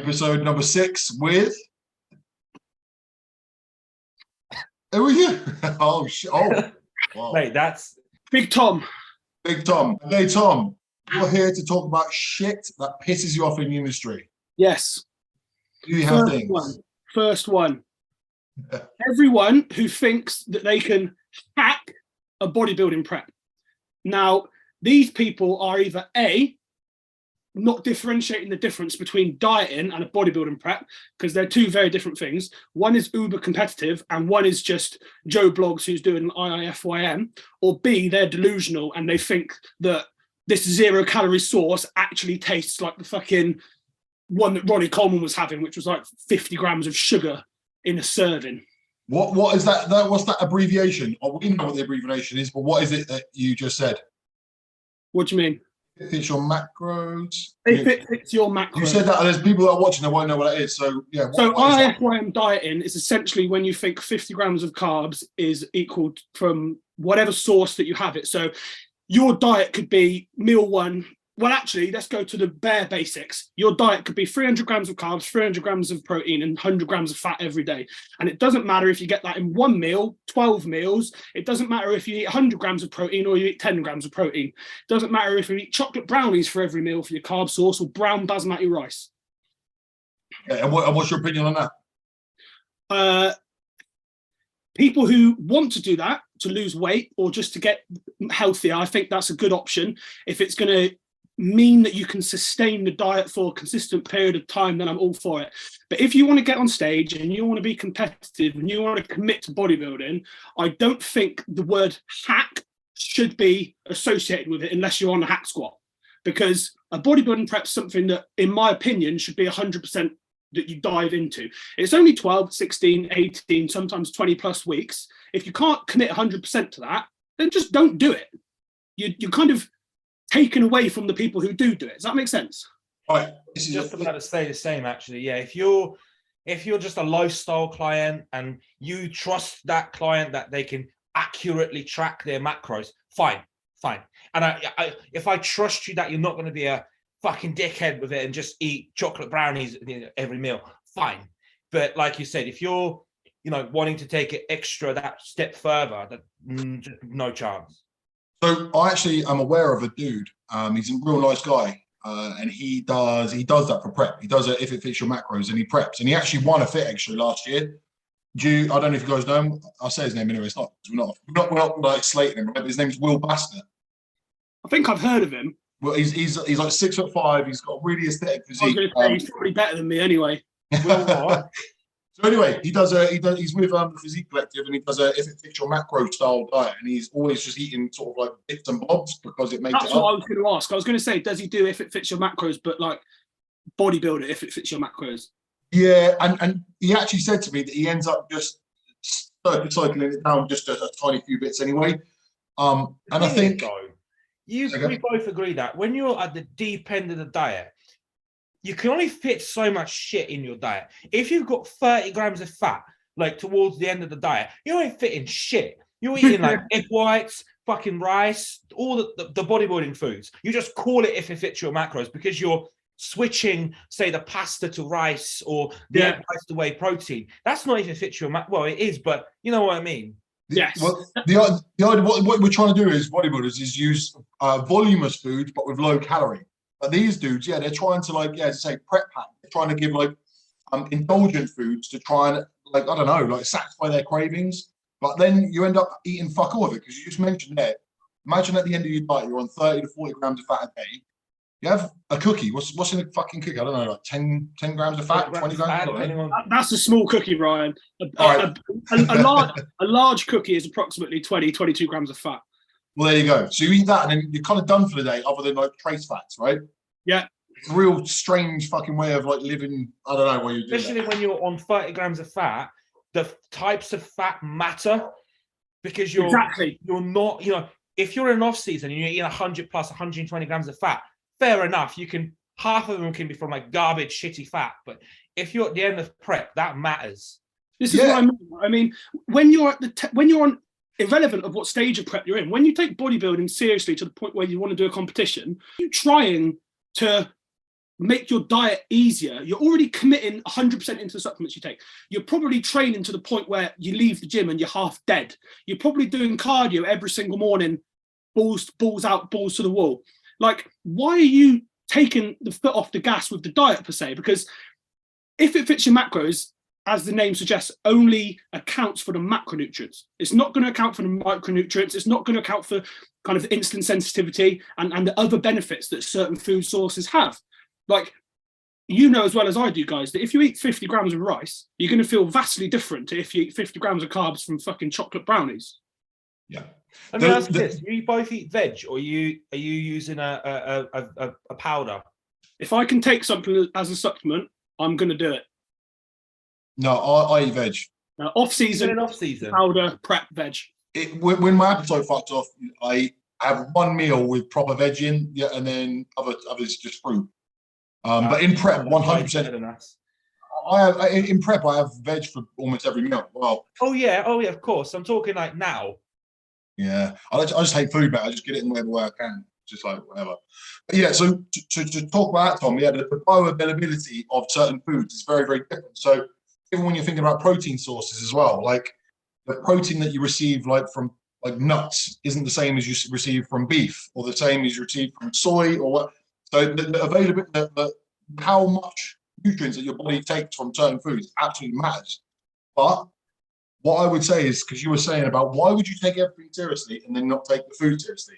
Episode number 6 with. Who are you? Oh, wow. Mate, that's Big Tom. Big Tom. Okay, Tom, you're here to talk about shit that pisses you off in the industry. Yes. Do you have things? First one. Everyone who thinks that they can hack a bodybuilding prep. Now, these people are either A, not differentiating the difference between dieting and a bodybuilding prep, because they're two very different things. One is uber competitive and one is just Joe Blogs who's doing IIFYM, or B, they're delusional and they think that this 0 calorie sauce actually tastes like the fucking one that Ronnie Coleman was having, which was like 50 grams of sugar in a serving. What is that? What's that abbreviation? We know what the abbreviation is, but what is it that you just said? What do you mean? If it's your macros. If it's your macros. You said that, and there's people that are watching that won't know what that is. So yeah. So IIFYM dieting is essentially when you think 50 grams of carbs is equal from whatever source that you have it. So your diet could be meal one. Well, actually, let's go to the bare basics. Your diet could be 300 grams of carbs, 300 grams of protein, and 100 grams of fat every day. And it doesn't matter if you get that in one meal, 12 meals. It doesn't matter if you eat 100 grams of protein or you eat 10 grams of protein. It doesn't matter if you eat chocolate brownies for every meal for your carb source or brown basmati rice. Yeah, and what's your opinion on that? People who want to do that to lose weight or just to get healthier, I think that's a good option. If it's going to mean that you can sustain the diet for a consistent period of time, then I'm all for it. But if you want to get on stage and you want to be competitive and you want to commit to bodybuilding, I don't think the word hack should be associated with it unless you're on a hack squat, because a bodybuilding prep is something that, in my opinion, should be 100% that you dive into. It's only 12, 16, 18, sometimes 20 plus weeks. If you can't commit 100% to that, then just don't do it. You're kind of taken away from the people who do it. Does that make sense? Right. this is just about to say the same, actually. Yeah, if you're just a lifestyle client and you trust that client that they can accurately track their macros, fine. And if I trust you that you're not going to be a fucking dickhead with it and just eat chocolate brownies every meal, fine. But like you said, if you're wanting to take it that step further, just no chance. So I actually am aware of a dude. He's a real nice guy, and he does that for prep. He does it if it fits your macros, and he preps. And he actually won a Fit Extra last year. I don't know if you guys know him. I'll say his name anyway. We're not like slating him, right? But his name's Will Bastner. I think I've heard of him. Well, he's like 6'5". He's got a really aesthetic physique. I was going to say, he's probably better than me anyway. Will what? So anyway, he's with the Physique Collective, and he does a if it fits your macro style diet, and he's always just eating sort of like bits and bobs because it makes That's what I was going to ask. I was going to say, does he do if it fits your macros, but like bodybuilder if it fits your macros? Yeah, and he actually said to me that he ends up just cycling it down just a tiny few bits anyway. And I think we both agree that when you're at the deep end of the diet, you can only fit so much shit in your diet. If you've got 30 grams of fat, like towards the end of the diet, you're only fitting shit. You're eating like egg whites, fucking rice, all the bodybuilding foods. You just call it if it fits your macros because you're switching, say, the pasta to rice or the egg whites to whey protein. That's not if it fits your well, it is, but you know what I mean. Yes. Well, what we're trying to do as bodybuilders is use voluminous foods, but with low calorie. But these dudes, they're trying to as I say, prep pack. They're trying to give indulgent foods to try and satisfy their cravings. But then you end up eating fuck all of it because you just mentioned there. Imagine at the end of your diet, you're on 30 to 40 grams of fat a day. You have a cookie. What's in a fucking cookie? I don't know, like 10 grams of fat, 20 grams of fat. That's a small cookie, Ryan. A large cookie is approximately 22 grams of fat. Well, there you go. So you eat that and then you're kind of done for the day other than like trace fats, right? Yeah. It's a real strange fucking way of living. I don't know what you do. Especially when you're on 30 grams of fat, the types of fat matter because you're not, if you're in an off season and you're eating 100 plus 120 grams of fat, fair enough. Half of them can be from like garbage, shitty fat. But if you're at the end of prep, that matters. This is what I mean. I mean, when you're on, irrelevant of what stage of prep you're in, when you take bodybuilding seriously to the point where you want to do a competition, you're trying to make your diet easier, you're already committing 100% into the supplements you take. You're probably training to the point where you leave the gym and you're half dead. You're probably doing cardio every single morning, balls out, balls to the wall. Like, why are you taking the foot off the gas with the diet per se? Because if it fits your macros, as the name suggests, only accounts for the macronutrients. It's not going to account for the micronutrients. It's not going to account for kind of insulin sensitivity and the other benefits that certain food sources have. Like, you know as well as I do, guys, that if you eat 50 grams of rice, you're going to feel vastly different to if you eat 50 grams of carbs from fucking chocolate brownies. Yeah. Let me ask this: do you both eat veg, or are you using a powder? If I can take something as a supplement, I'm going to do it. No, I eat veg. Off season, powder, prep, veg. When my appetite fucked off, I have one meal with proper veg in, yeah, and then others just fruit. But in prep, 100%. In prep, I have veg for almost every meal. Well, oh yeah, of course. I'm talking like now. Yeah, I just hate food, mate. I just get it in whatever way I can, just like whatever. But yeah, so to talk about that, Tom, yeah, the bioavailability of certain foods is very, very different. So even when you're thinking about protein sources as well, like the protein that you receive like from like nuts isn't the same as you receive from beef, or the same as you receive from soy, or what. So the availability, how much nutrients that your body takes from certain foods absolutely matters. But what I would say is, because you were saying about why would you take everything seriously and then not take the food seriously,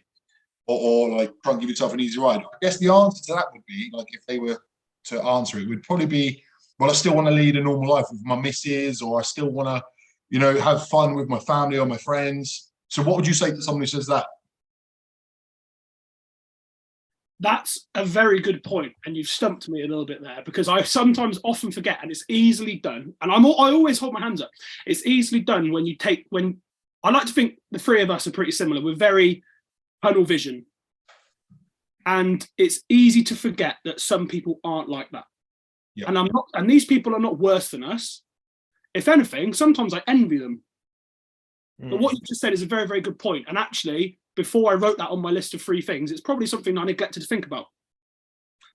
or like try and give yourself an easy ride. I guess the answer to that would be, like, if they were to answer it, would probably be, well, I still want to lead a normal life with my missus, or I still want to, you know, have fun with my family or my friends. So what would you say to someone who says that? That's a very good point, and you've stumped me a little bit there, because I sometimes often forget, and it's easily done. And I always hold my hands up. It's easily done when I like to think the three of us are pretty similar. We're very tunnel vision, and it's easy to forget that some people aren't like that. Yeah. And these people are not worse than us. If anything, sometimes I envy them. But what you just said is a very, very good point. And actually, before I wrote that on my list of 3 things, it's probably something I neglected to think about.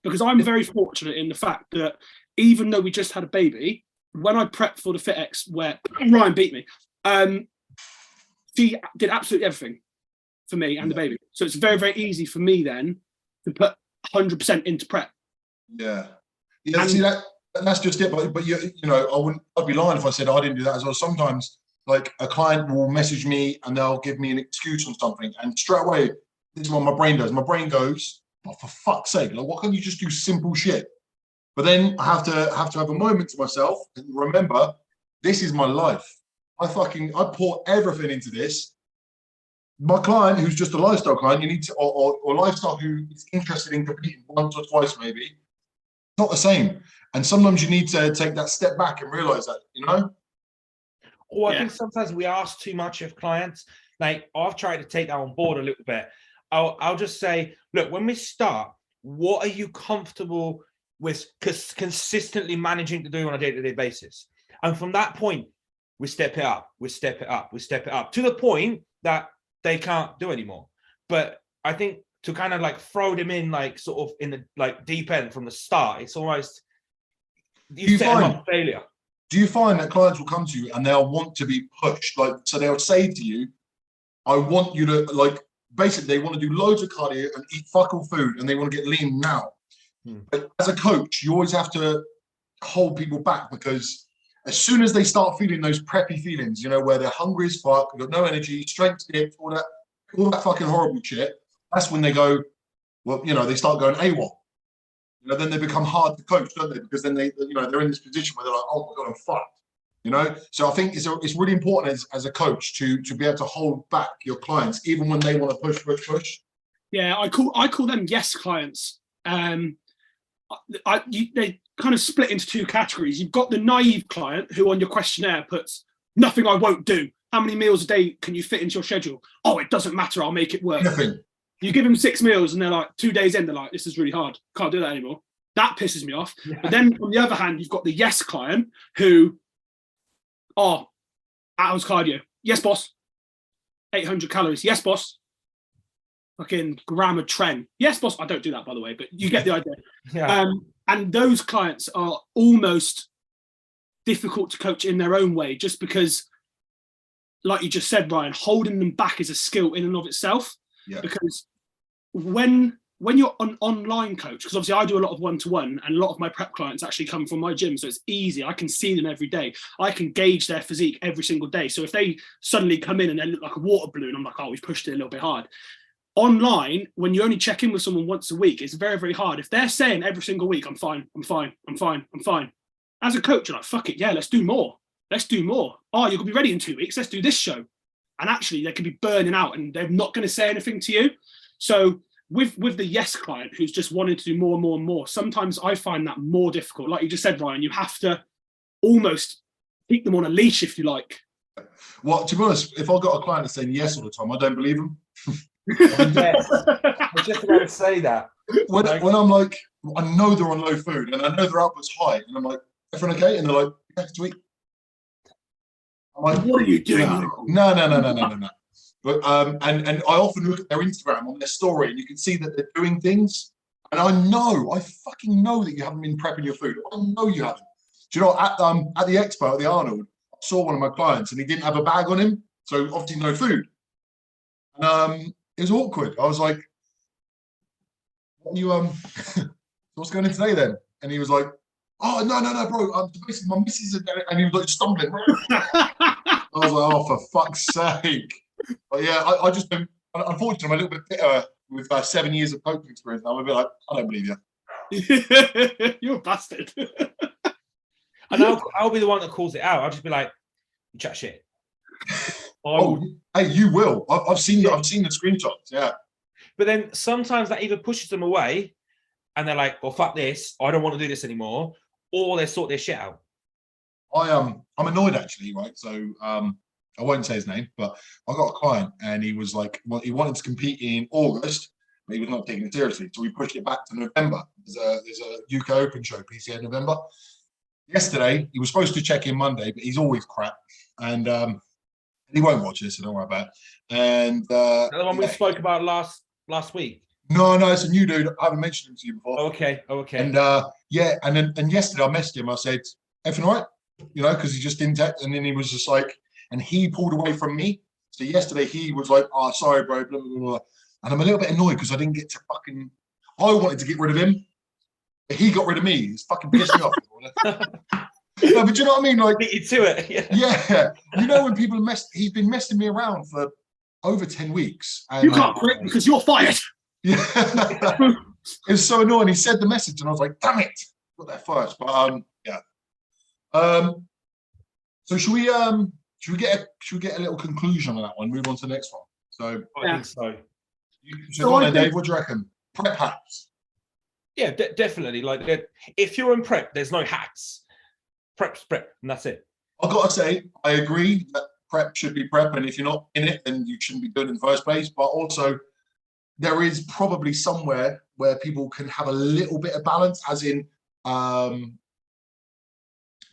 Because I'm very fortunate in the fact that even though we just had a baby, when I prepped for the FitX, where Ryan beat me, she did absolutely everything for me and the baby. So it's very, very easy for me then to put 100% into prep. Yeah. Yeah, see, that's just it. But you know, I'd be lying if I said I didn't do that as well. Sometimes, like, a client will message me and they'll give me an excuse on something, and straight away, this is what my brain does. My brain goes, oh, for fuck's sake, like, what can't you just do simple shit? But then I have to have a moment to myself and remember, this is my life. I pour everything into this. My client, who's just a lifestyle client, you need to, or lifestyle who is interested in competing once or twice, maybe, it's not the same. And sometimes you need to take that step back and realize that, you know. Or I think sometimes we ask too much of clients. Like, I've tried to take that on board a little bit. I'll just say, look, when we start, what are you comfortable with consistently managing to do on a day-to-day basis? And from that point, we step it up, we step it up, we step it up to the point that they can't do anymore. But I think to kind of like throw them in, like, sort of in the like deep end from the start, it's almost you set them up for failure. Do you find that clients will come to you and they'll want to be pushed? Like, so they'll say to you, I want you to, like, basically they want to do loads of cardio and eat fuck all food, and they want to get lean now. But as a coach, you always have to hold people back, because as soon as they start feeling those preppy feelings, you know, where they're hungry as fuck, they've got no energy, strength dips, all that fucking horrible shit, that's when they go, well, you know, they start going AWOL. You know, then they become hard to coach, don't they? Because then they, you know, they're in this position where they're like, oh my God, I'm fucked. You know, so I think it's really important as a coach to be able to hold back your clients, even when they want to push. Yeah, I call them yes clients. They kind of split into 2 categories. You've got the naive client who on your questionnaire puts, nothing I won't do. How many meals a day can you fit into your schedule? Oh, it doesn't matter, I'll make it work. Nothing. You give them 6 meals and they're like, 2 days in, they're like, this is really hard. Can't do that anymore. That pisses me off. Yeah. But then on the other hand, you've got the yes client who, hours cardio. Yes, boss. 800 calories. Yes, boss. fucking gram of Tren. Yes, boss. I don't do that, by the way, but you get the idea. Yeah. And those clients are almost difficult to coach in their own way, just because, like you just said, Ryan, holding them back is a skill in and of itself. Yeah. Because when you're an online coach, because obviously I do a lot of one-to-one, and a lot of my prep clients actually come from my gym, so it's easy. I can see them every day. I can gauge their physique every single day. So if they suddenly come in and they look like a water balloon, I'm like, oh, we've pushed it a little bit hard. Online, when you only check in with someone once a week, it's very, very hard. If they're saying every single week, I'm fine, I'm fine, I'm fine, I'm fine. As a coach, you're like, fuck it, yeah, let's do more. Let's do more. Oh, you're gonna be ready in 2 weeks. Let's do this show. And actually, they could be burning out and they're not going to say anything to you. So with the yes client who's just wanting to do more and more and more, sometimes I find that more difficult. Like you just said, Ryan, you have to almost keep them on a leash, if you like. Well, to be honest, if I've got a client that's saying yes all the time, I don't believe them. Yes. I was just about to say that. When I'm like, I know they're on low food and I know their output's high, and I'm like, everyone okay? And they're like, yeah, sweet. I'm like, What are you doing? No. But and I often look at their Instagram on their story, and you can see that they're doing things. And I fucking know that you haven't been prepping your food. I know you haven't. Do you know, at the expo at the Arnold, I saw one of my clients and he didn't have a bag on him, so obviously no food. And it was awkward. I was like, "What are you what's going on today then?" And he was like, "Oh no, bro. Basically my missus," and he was like stumbling. I was like, "Oh, for fuck's sake!" But yeah, I just don't. Unfortunately, I'm a little bit bitter with 7 years of coaching experience. I'm a bit like, I don't believe you. You're a bastard. And I'll be the one that calls it out. I'll just be like, you chat shit. Hey, you will. I've seen the screenshots. Yeah. But then sometimes that either pushes them away, and they're like, "Well, fuck this. I don't want to do this anymore," or they sort their shit out. I'm annoyed actually, right? So I won't say his name, but I got a client and he was like, well, he wanted to compete in August, but he was not taking it seriously. So we pushed it back to November. There's a UK Open show, PCA in November. Yesterday, he was supposed to check in Monday, but he's always crap. And he won't watch this, so don't worry about it. And the one we spoke about last week. No, it's a new dude. I haven't mentioned him to you before. Oh, okay. And yeah, and yesterday I messaged him. I said, "Effing right," you know, because he just didn't text. And then he was just like, and he pulled away from me. So yesterday he was like, "Oh, sorry, bro," blah, blah, blah. And I'm a little bit annoyed because I didn't get to fucking. I wanted to get rid of him, but he got rid of me. He's fucking pissed me off. No, but you know what I mean? Like, beat you to it. Yeah. You know when people he's been messing me around for over 10 weeks. And, you can't quit because you're fired. Yeah. It was so annoying. He said the message and I was like, damn it. Got there first. But yeah. So should we get a little conclusion on that one? Move on to the next one. So I think so. Dave, what do you reckon? Prep hacks. Yeah, definitely. Like, if you're in prep, there's no hacks. Prep's prep, and that's it. I've got to say, I agree that prep should be prep, and if you're not in it, then you shouldn't be doing it in the first place. But also, there is probably somewhere where people can have a little bit of balance, as in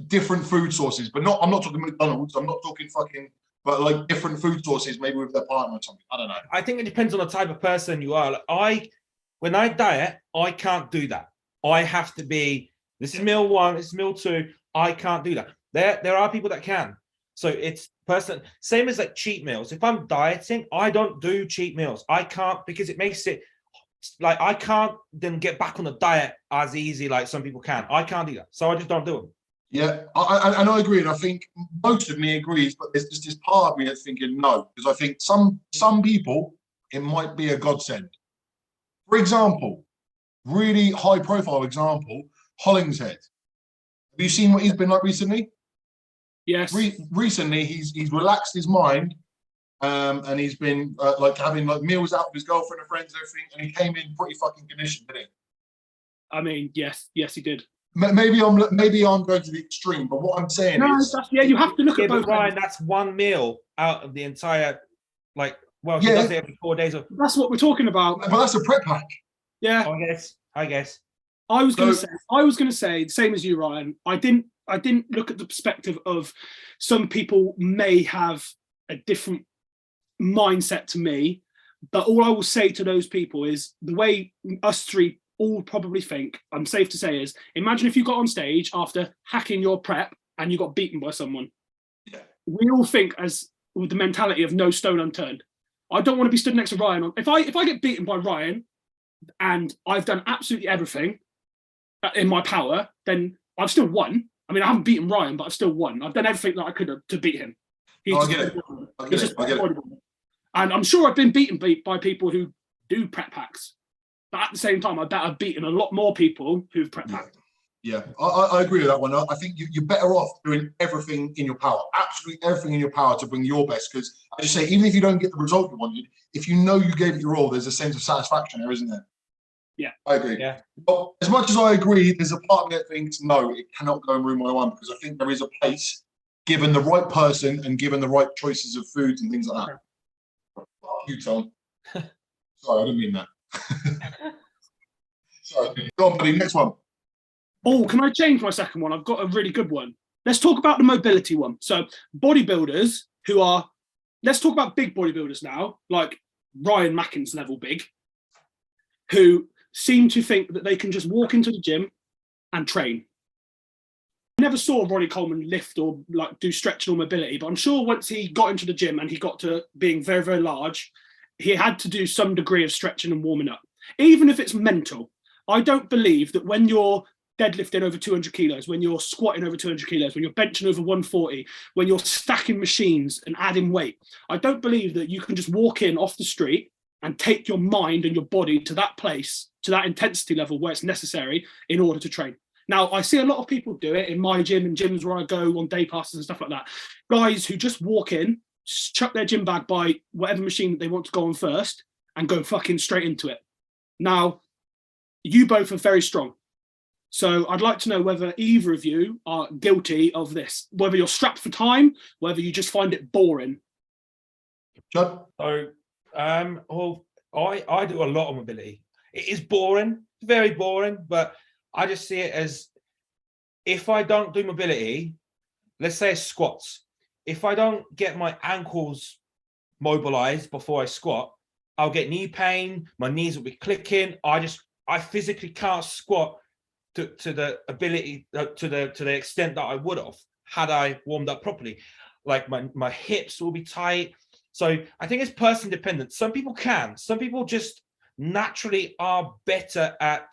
different food sources. But I'm not talking McDonald's. I'm not talking but like different food sources, maybe with their partner or something. I don't know. I think it depends on the type of person you are. Like when I diet, I can't do that. I have to be. This is meal 1. This is meal 2. I can't do that. There are people that can. So it's same as like cheat meals. If I'm dieting, I don't do cheat meals. I can't, because it makes it like I can't then get back on the diet as easy like some people can. I can't do that. So I just don't do them. Yeah, I agree. And I think most of me agrees, but there's just this part of me that's thinking no, because I think some people, it might be a godsend. For example, really high profile example, Hollingshead. Have you seen what he's been like recently? Yes. Recently, he's relaxed his mind, and he's been like having like meals out with his girlfriend and friends and everything, and he came in pretty fucking conditioned, didn't he? I mean, yes, he did. Maybe I'm going to the extreme, but what I'm saying is, you have to look at both. Ryan, that's one meal out of the entire, like, well, he does it every 4 days. That's what we're talking about. But that's a prep hack. Yeah, I guess. I was going to say, same as you, Ryan. I didn't look at the perspective of some people may have a different mindset to me, But all I will say to those people is the way us three all probably think, I'm safe to say, is imagine if you got on stage after hacking your prep and you got beaten by someone. Yeah. We all think as with the mentality of no stone unturned. I don't want to be stood next to Ryan. If I get beaten by Ryan and I've done absolutely everything in my power, then I've still won. I mean, I haven't beaten Ryan, but I've still won. I've done everything that I could have to beat him. I get it. And I'm sure I've been beaten by people who do prep hacks. But at the same time, I bet I've beaten a lot more people who've prep hacked. Yeah, I agree with that one. I think you're better off doing everything in your power, absolutely everything in your power to bring your best. Because I just say, even if you don't get the result you wanted, if you know you gave it your all, there's a sense of satisfaction there, isn't there? Yeah, I agree. Yeah. But as much as I agree, there's a part of me that thinks no, it cannot go in room 101 because I think there is a place, given the right person and given the right choices of foods and things like that. Fuck you, Tom. Sorry, I didn't mean that. Sorry. Go on, buddy. Next one. Oh, can I change my second one? I've got a really good one. Let's talk about the mobility one. So bodybuilders who are, let's talk about big bodybuilders now, like Ryan Mackin's level big, who seem to think that they can just walk into the gym and train. I never saw Ronnie Coleman lift or like do stretching or mobility, but I'm sure once he got into the gym and he got to being very, very large, he had to do some degree of stretching and warming up, even if it's mental. I don't believe that when you're deadlifting over 200 kilos, when you're squatting over 200 kilos, when you're benching over 140, when you're stacking machines and adding weight, I don't believe that you can just walk in off the street and take your mind and your body to that place, to that intensity level where it's necessary in order to train. Now, I see a lot of people do it in my gym and gyms where I go on day passes and stuff like that. Guys who just walk in, chuck their gym bag by whatever machine that they want to go on first and go fucking straight into it. Now, you both are very strong. So I'd like to know whether either of you are guilty of this, whether you're strapped for time, whether you just find it boring. Judd? So, well, I do a lot of mobility. It is boring, very boring, but I just see it as if I don't do mobility, let's say squats, if I don't get my ankles mobilized before I squat, I'll get knee pain, my knees will be clicking. I physically can't squat to the ability, to the extent that I would have had I warmed up properly. Like my hips will be tight. So I think it's person dependent. Some people can, some people just naturally are better at,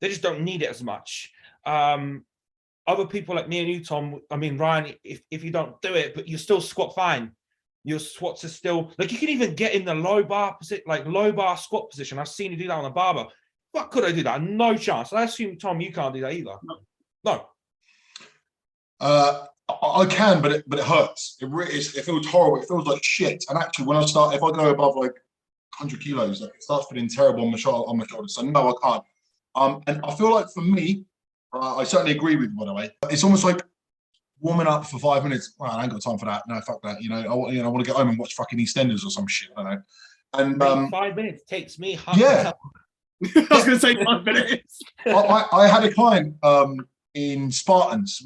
they just don't need it as much. Other people like me and you, Tom, I mean, Ryan, if you don't do it, but you still squat fine. Your squats are still, like you can even get in the low bar squat position. I've seen you do that on a barbell. What could I do that? No chance. I assume, Tom, you can't do that either. No. I can, but it hurts. It feels horrible. It feels like shit. And actually, when if I go above like 100 kilos, like, it starts feeling terrible on my shoulder. So no, I can't. And I feel like for me, I certainly agree with you, by the way. It's almost like warming up for 5 minutes. Well, I ain't got time for that. No, fuck that. I want to get home and watch fucking EastEnders or some shit. I don't know. And 5 minutes takes me half yeah. an hour. I was going to say 5 minutes. I had a client in Spartans,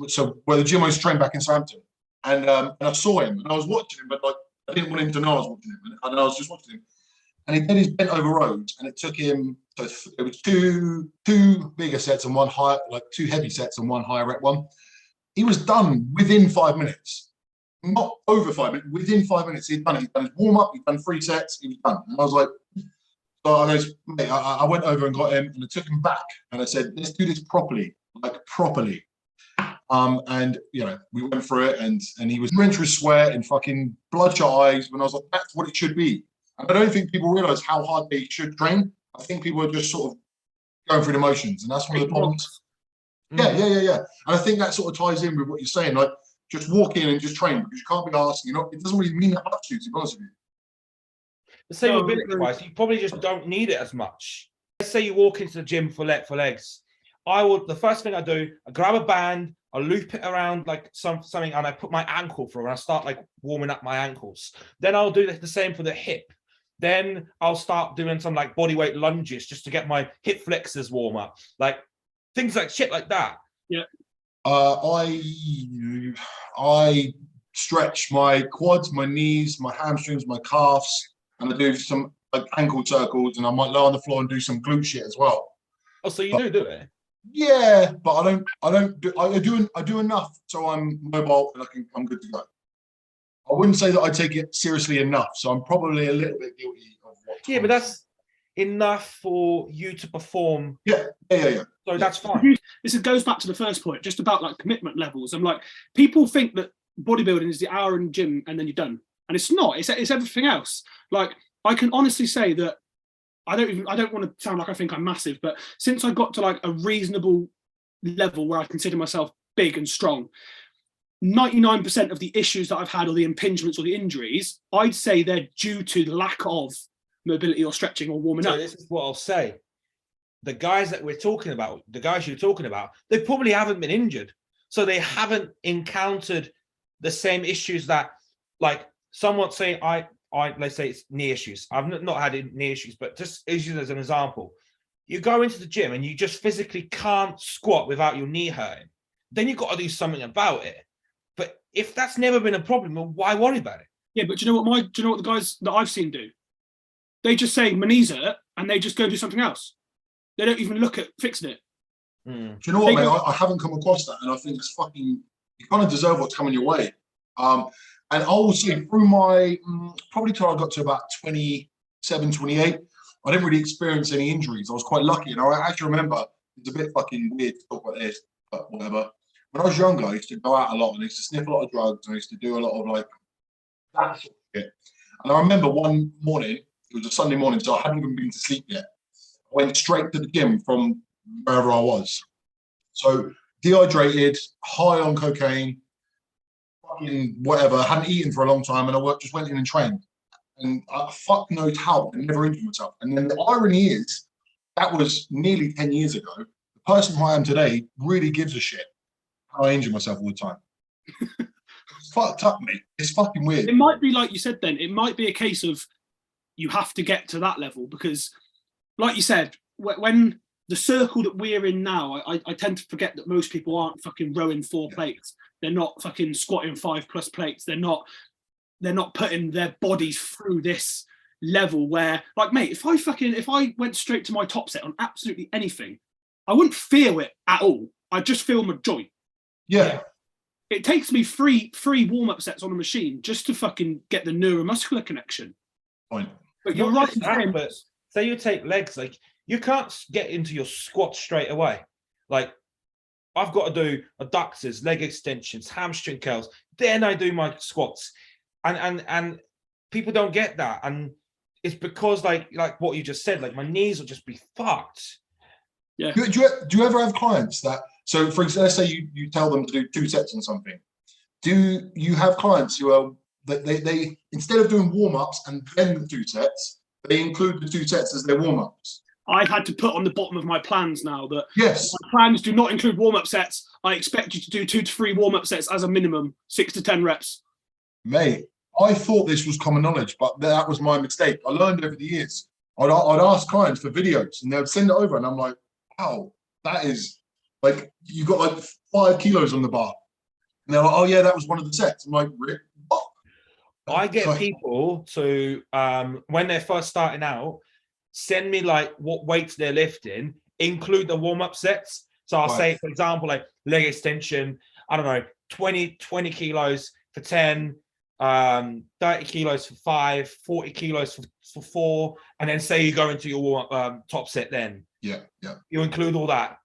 where the gym I was trained back in Southampton, and I saw him and I was watching him, but like I didn't want him to know I was watching him, and I was just watching him, and he did his bent over rows, and it took him. So it was two bigger sets and one high, like 2 heavy sets and one higher rep one. He was done within 5 minutes, not over 5 minutes. Within 5 minutes, he'd done it. He'd done his warm up. He'd done 3 sets. He was done, and I was like. So I went over and got him, and I took him back, and I said, "Let's do this properly, like properly." And we went through it, and he was drenched with sweat and fucking bloodshot eyes. When I was like, "That's what it should be." And I don't think people realise how hard they should train. I think people are just sort of going through the motions, and that's one of the problems. Yeah. And I think that sort of ties in with what you're saying, like just walk in and just train, because you can't be asking. It doesn't really mean that much to you, to be honest with you. The same ability-wise, you probably just don't need it as much. Let's say you walk into the gym for legs. The first thing I do, I grab a band, I loop it around like something, and I put my ankle through, and I start like warming up my ankles. Then I'll do the same for the hip. Then I'll start doing some like body weight lunges just to get my hip flexors warm up. Like things like shit like that. Yeah. I stretch my quads, my knees, my hamstrings, my calves. And I do some like ankle circles, and I might lie on the floor and do some glute shit as well. Oh, so you do it? Yeah, but I do enough so I'm mobile and I'm good to go. I wouldn't say that I take it seriously enough, so I'm probably a little bit guilty of what. Yeah, but that's enough for you to perform. Yeah. So that's fine. This goes back to the first point, just about like commitment levels. I'm like, people think that bodybuilding is the hour in the gym and then you're done, and it's not. It's everything else. Like, I can honestly say that I don't want to sound like I think I'm massive, but since I got to like a reasonable level where I consider myself big and strong, 99% of the issues that I've had, or the impingements or the injuries, I'd say they're due to the lack of mobility or stretching or warming up. So this is what I'll say. The guys that we're talking about, the guys you're talking about, they probably haven't been injured. So they haven't encountered the same issues that, like, someone saying, let's say it's knee issues. I've not had knee issues, but just issues as an example. You go into the gym and you just physically can't squat without your knee hurting. Then you've got to do something about it. But if that's never been a problem, well, why worry about it? Yeah, but do you know what the guys that I've seen do? They just say my knees hurt and they just go do something else. They don't even look at fixing it. Do you know what, mate? I haven't come across that, and I think it's fucking. You kind of deserve what's coming your way. And I will say, through my probably till I got to about 27, 28, I didn't really experience any injuries. I was quite lucky, and I actually remember it's a bit fucking weird to talk about this, but whatever. When I was younger, I used to go out a lot, and I used to sniff a lot of drugs, and I used to do a lot of like that sort of shit. And I remember one morning, it was a Sunday morning, so I hadn't even been to sleep yet. I went straight to the gym from wherever I was. So dehydrated, high on cocaine, fucking whatever, hadn't eaten for a long time, and I just went in and trained. And fuck knows how, I never injured myself. And then the irony is, that was nearly 10 years ago. The person who I am today really gives a shit how I injure myself all the time. It's fucked up, mate. It's fucking weird. It might be like you said then, it might be a case of you have to get to that level, because like you said, when the circle that we're in now, I tend to forget that most people aren't fucking rowing 4 plates. They're not fucking squatting 5+ plates. They're not putting their bodies through this level where, like, mate, if I went straight to my top set on absolutely anything, I wouldn't feel it at all. I'd just feel my joint. Yeah. It takes me three warm-up sets on a machine just to fucking get the neuromuscular connection. Point. But you're right. But say you take legs, like, you can't get into your squat straight away. Like, I've got to do adductors, leg extensions, hamstring curls, then I do my squats. And people don't get that. And it's because like what you just said, like, my knees will just be fucked. Yeah. Do you ever have clients that, so for example, let's say you tell them to do 2 sets on something. Do you have clients who are, they instead of doing warm-ups and then the 2 sets, they include the 2 sets as their warm-ups? I've had to put on the bottom of my plans now that yes, my plans do not include warm-up sets. I expect you to do 2 to 3 warm-up sets as a minimum, 6 to 10 reps. Mate, I thought this was common knowledge, but that was my mistake. I learned over the years. I'd ask clients for videos and they would send it over, and I'm like, wow, that is like, you got like 5 kilos on the bar. And they're like, oh yeah, that was one of the sets. I'm like, really? What? I get people to, when they're first starting out, send me like what weights they're lifting, include the warm-up sets. So I'll say, for example, like leg extension, I don't know, 20 kilos for 10, 30 kilos for 5, 40 kilos for 4, and then say you go into your warm-up top set then. Yeah. You include all that.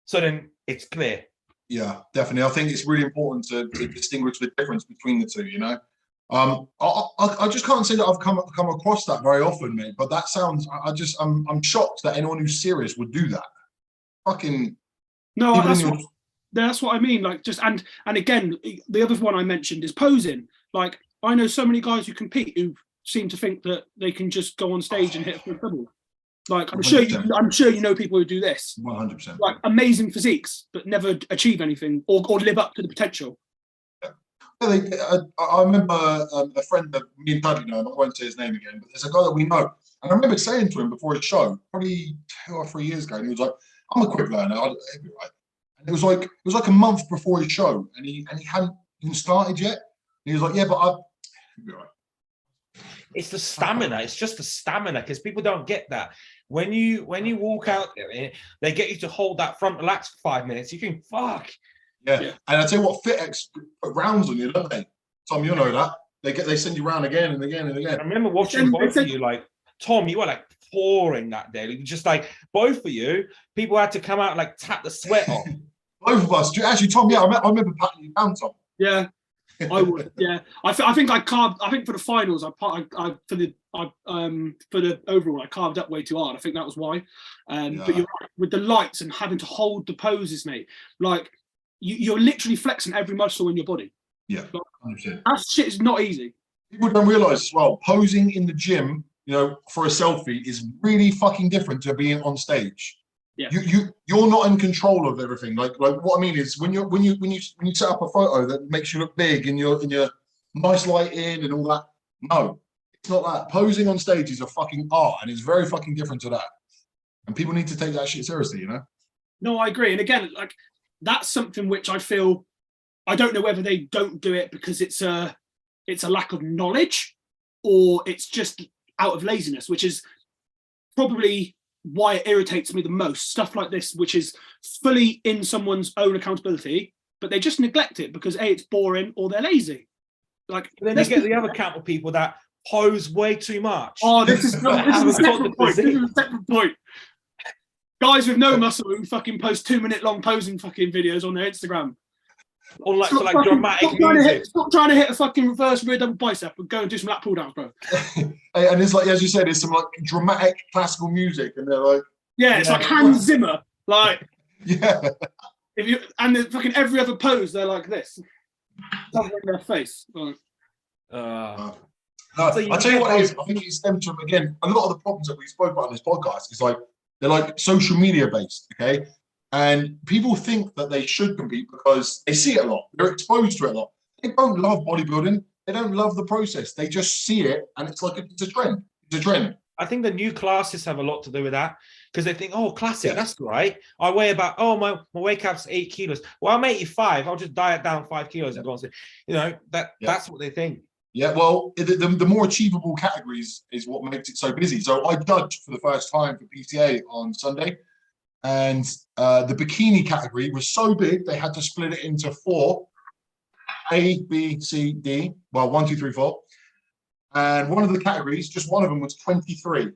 So then it's clear. Yeah, definitely. I think it's really important to distinguish the difference between the two, you know? I just can't say that I've come across that very often, mate, but that sounds, I'm shocked that anyone who's serious would do that. Fucking. No, that's what I mean. Like, just, and again, the other one I mentioned is posing. Like, I know so many guys who compete who seem to think that they can just go on stage and hit a full double. Like, I'm sure you know people who do this. 100%. Like, amazing physiques, but never achieve anything or live up to the potential. I remember a friend that me and Dudley know, I won't say his name again, but there's a guy that we know. And I remember saying to him before his show, probably 2 or 3 years ago, and he was like, I'm a quick learner. And it was like a month before his show, and he hadn't even started yet. And he was like, yeah, but I'll be right. It's the stamina. It's just the stamina, because people don't get that. When you walk out there, they get you to hold that front relax for 5 minutes. You think, fuck. Yeah. And I tell you what, FitX put rounds on you, don't they? Tom, you know that. They send you round again and again and again. I remember watching both of you, like, Tom, you were like pouring that day. Just like both of you, people had to come out and like tap the sweat off. Both of us. Actually, Tom, yeah, I remember patting you down, Tom. Yeah. I would, yeah. I think I carved. I think for the finals, for the overall, I carved up way too hard. I think that was why. But you're right, with the lights and having to hold the poses, mate. Like you're literally flexing every muscle in your body. Yeah, 100%. That shit is not easy. People don't realize as well. Posing in the gym, you know, for a selfie is really fucking different to being on stage. Yeah. You're not in control of everything. Like what I mean is when you set up a photo that makes you look big and you're in your nice lighting and all that. No, it's not that. Posing on stage is a fucking art, and it's very fucking different to that. And people need to take that shit seriously, you know? No, I agree. And again, like that's something which I feel, I don't know whether they don't do it because it's a lack of knowledge or it's just out of laziness, which is probably why it irritates me the most. Stuff like this, which is fully in someone's own accountability, but they just neglect it because A, it's boring or they're lazy. Like then you get the other camp of people that pose way too much. Oh, this is a separate point. This is a separate point. Guys with no muscle who fucking post 2-minute long posing fucking videos on their Instagram. Or like, dramatic music. Stop trying to hit a fucking reverse rear double bicep and go and do some lat pull downs, bro. And it's like, as you said, it's some like dramatic classical music, and they're like, yeah, it's like Hans Zimmer, like yeah. If you and the fucking every other pose, they're like this, covering their face. Like, no, I'll tell you what it is. I think it stems from, again, a lot of the problems that we spoke about in this podcast is like they're like social media based, okay? And people think that they should compete because they see it a lot. They're exposed to it a lot. They don't love bodybuilding. They don't love the process. They just see it, and it's like it's a trend. It's a trend. I think the new classes have a lot to do with that, because they think, oh, classic, that's right. I weigh about, my weight cap's 8 kilos. Well, I'm 85. I'll just diet down 5 kilos and go on. You know, that's what they think. Yeah, well, the more achievable categories is what makes it so busy. So I judged for the first time for PTA on Sunday. And the bikini category was so big, they had to split it into 4, A, B, C, D. Well, 1, 2, 3, 4. And one of the categories, just one of them was 23.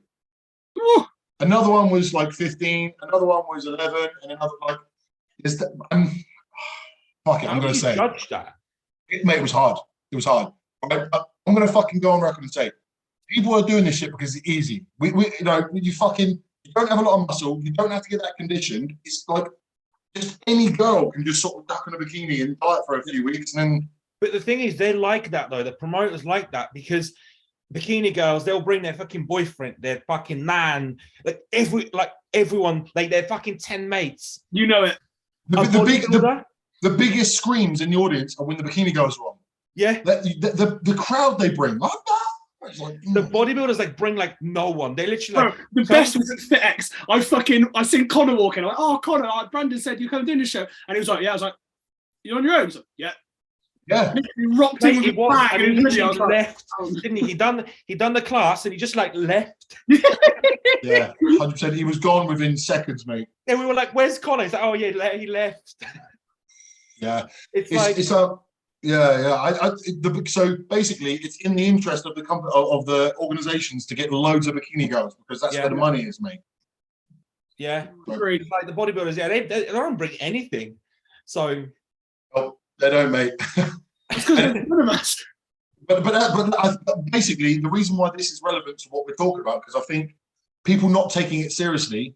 Ooh. Another one was like 15. Another one was 11. And another like, fuck it, I'm going to say. Judge that. Mate, it was hard. It was hard. I'm going to fucking go on record and say, people are doing this shit because it's easy. You don't have a lot of muscle. You don't have to get that conditioned. It's like just any girl can just sort of duck in a bikini and diet for a few weeks, and then. But the thing is, they like that though. The promoters like that because bikini girls, they'll bring their fucking boyfriend, their fucking man, everyone, like their fucking 10 mates. You know it. The biggest screams in the audience are when the bikini girls are on. Yeah. The crowd they bring. Oh, no. Like, the bodybuilders like bring like no one. They literally like the best was at FitX. I seen Connor walking. I'm like, oh Connor, Brandon said you come doing this show, and he was like, yeah. I was like, you on your own? I was like, yeah. Yeah. He rocked in with his bag and he literally left. Didn't he? He done the class and he just like left. Yeah, 100%. He was gone within seconds, mate. And we were like, where's Connor? He's like, oh yeah, he left. Yeah. So basically, it's in the interest of the company of the organizations to get loads of bikini girls because that's where the money is, mate. Yeah, it's like the bodybuilders. Yeah, they don't bring anything. So, they don't, mate. But basically, the reason why this is relevant to what we're talking about, because I think people not taking it seriously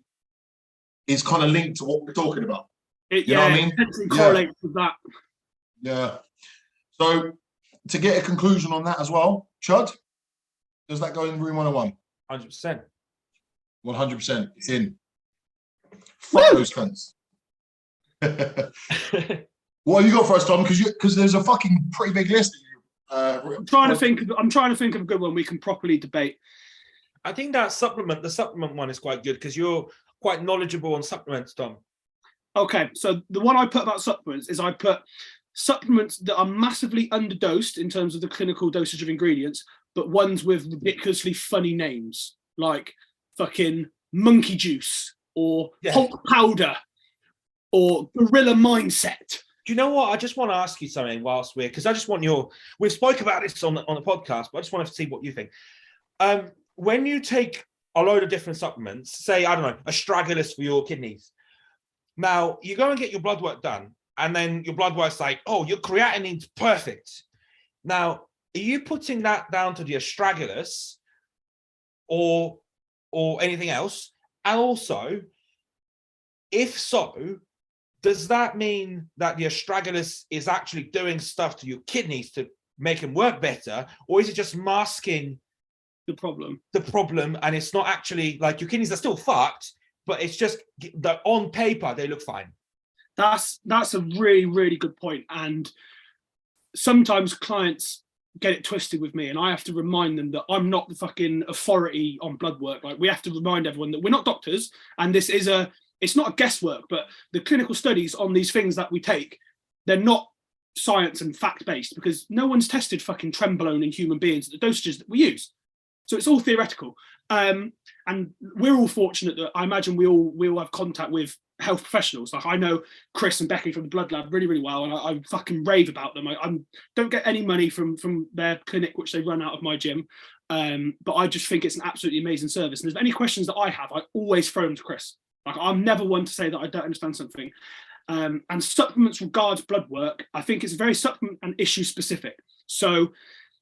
is kind of linked to what we're talking about. You know what I mean? It correlates with that. Yeah. So to get a conclusion on that as well, Chud, does that go in room 101? 100%. 100%. It's in. Fuck those cunts. What have you got for us, Tom? Because there's a fucking pretty big list. I'm trying to think of a good one we can properly debate. I think the supplement one is quite good because you're quite knowledgeable on supplements, Tom. Okay, so the one I put about supplements is I put supplements that are massively underdosed in terms of the clinical dosage of ingredients, but ones with ridiculously funny names, like fucking Monkey Juice or Hulk Powder or Gorilla Mindset. Do you know what? I just want to ask you something whilst because I just want we've spoke about this on the podcast, but I just want to see what you think. When you take a load of different supplements, say, I don't know, astragalus for your kidneys. Now, you go and get your blood work done, and then your blood work's like, oh, your creatinine's perfect. Now, are you putting that down to the astragalus or anything else? And also, if so, does that mean that the astragalus is actually doing stuff to your kidneys to make them work better, or is it just masking the problem? And it's not actually, like, your kidneys are still fucked, but it's just that on paper they look fine. That's a really, really good point. And sometimes clients get it twisted with me, and I have to remind them that I'm not the fucking authority on blood work. Like, we have to remind everyone that we're not doctors, and this is it's not a guesswork, but the clinical studies on these things that we take, they're not science and fact-based, because no one's tested fucking trenbolone in human beings at the dosages that we use. So it's all theoretical. And we're all fortunate that I imagine we all have contact with health professionals. Like, I know Chris and Becky from the Blood Lab really, really well, and I fucking rave about them. I don't get any money from their clinic, which they run out of my gym. But I just think it's an absolutely amazing service. And if there's any questions that I have, I always throw them to Chris. Like, I'm never one to say that I don't understand something. And supplements regards blood work, I think it's very supplement and issue specific. So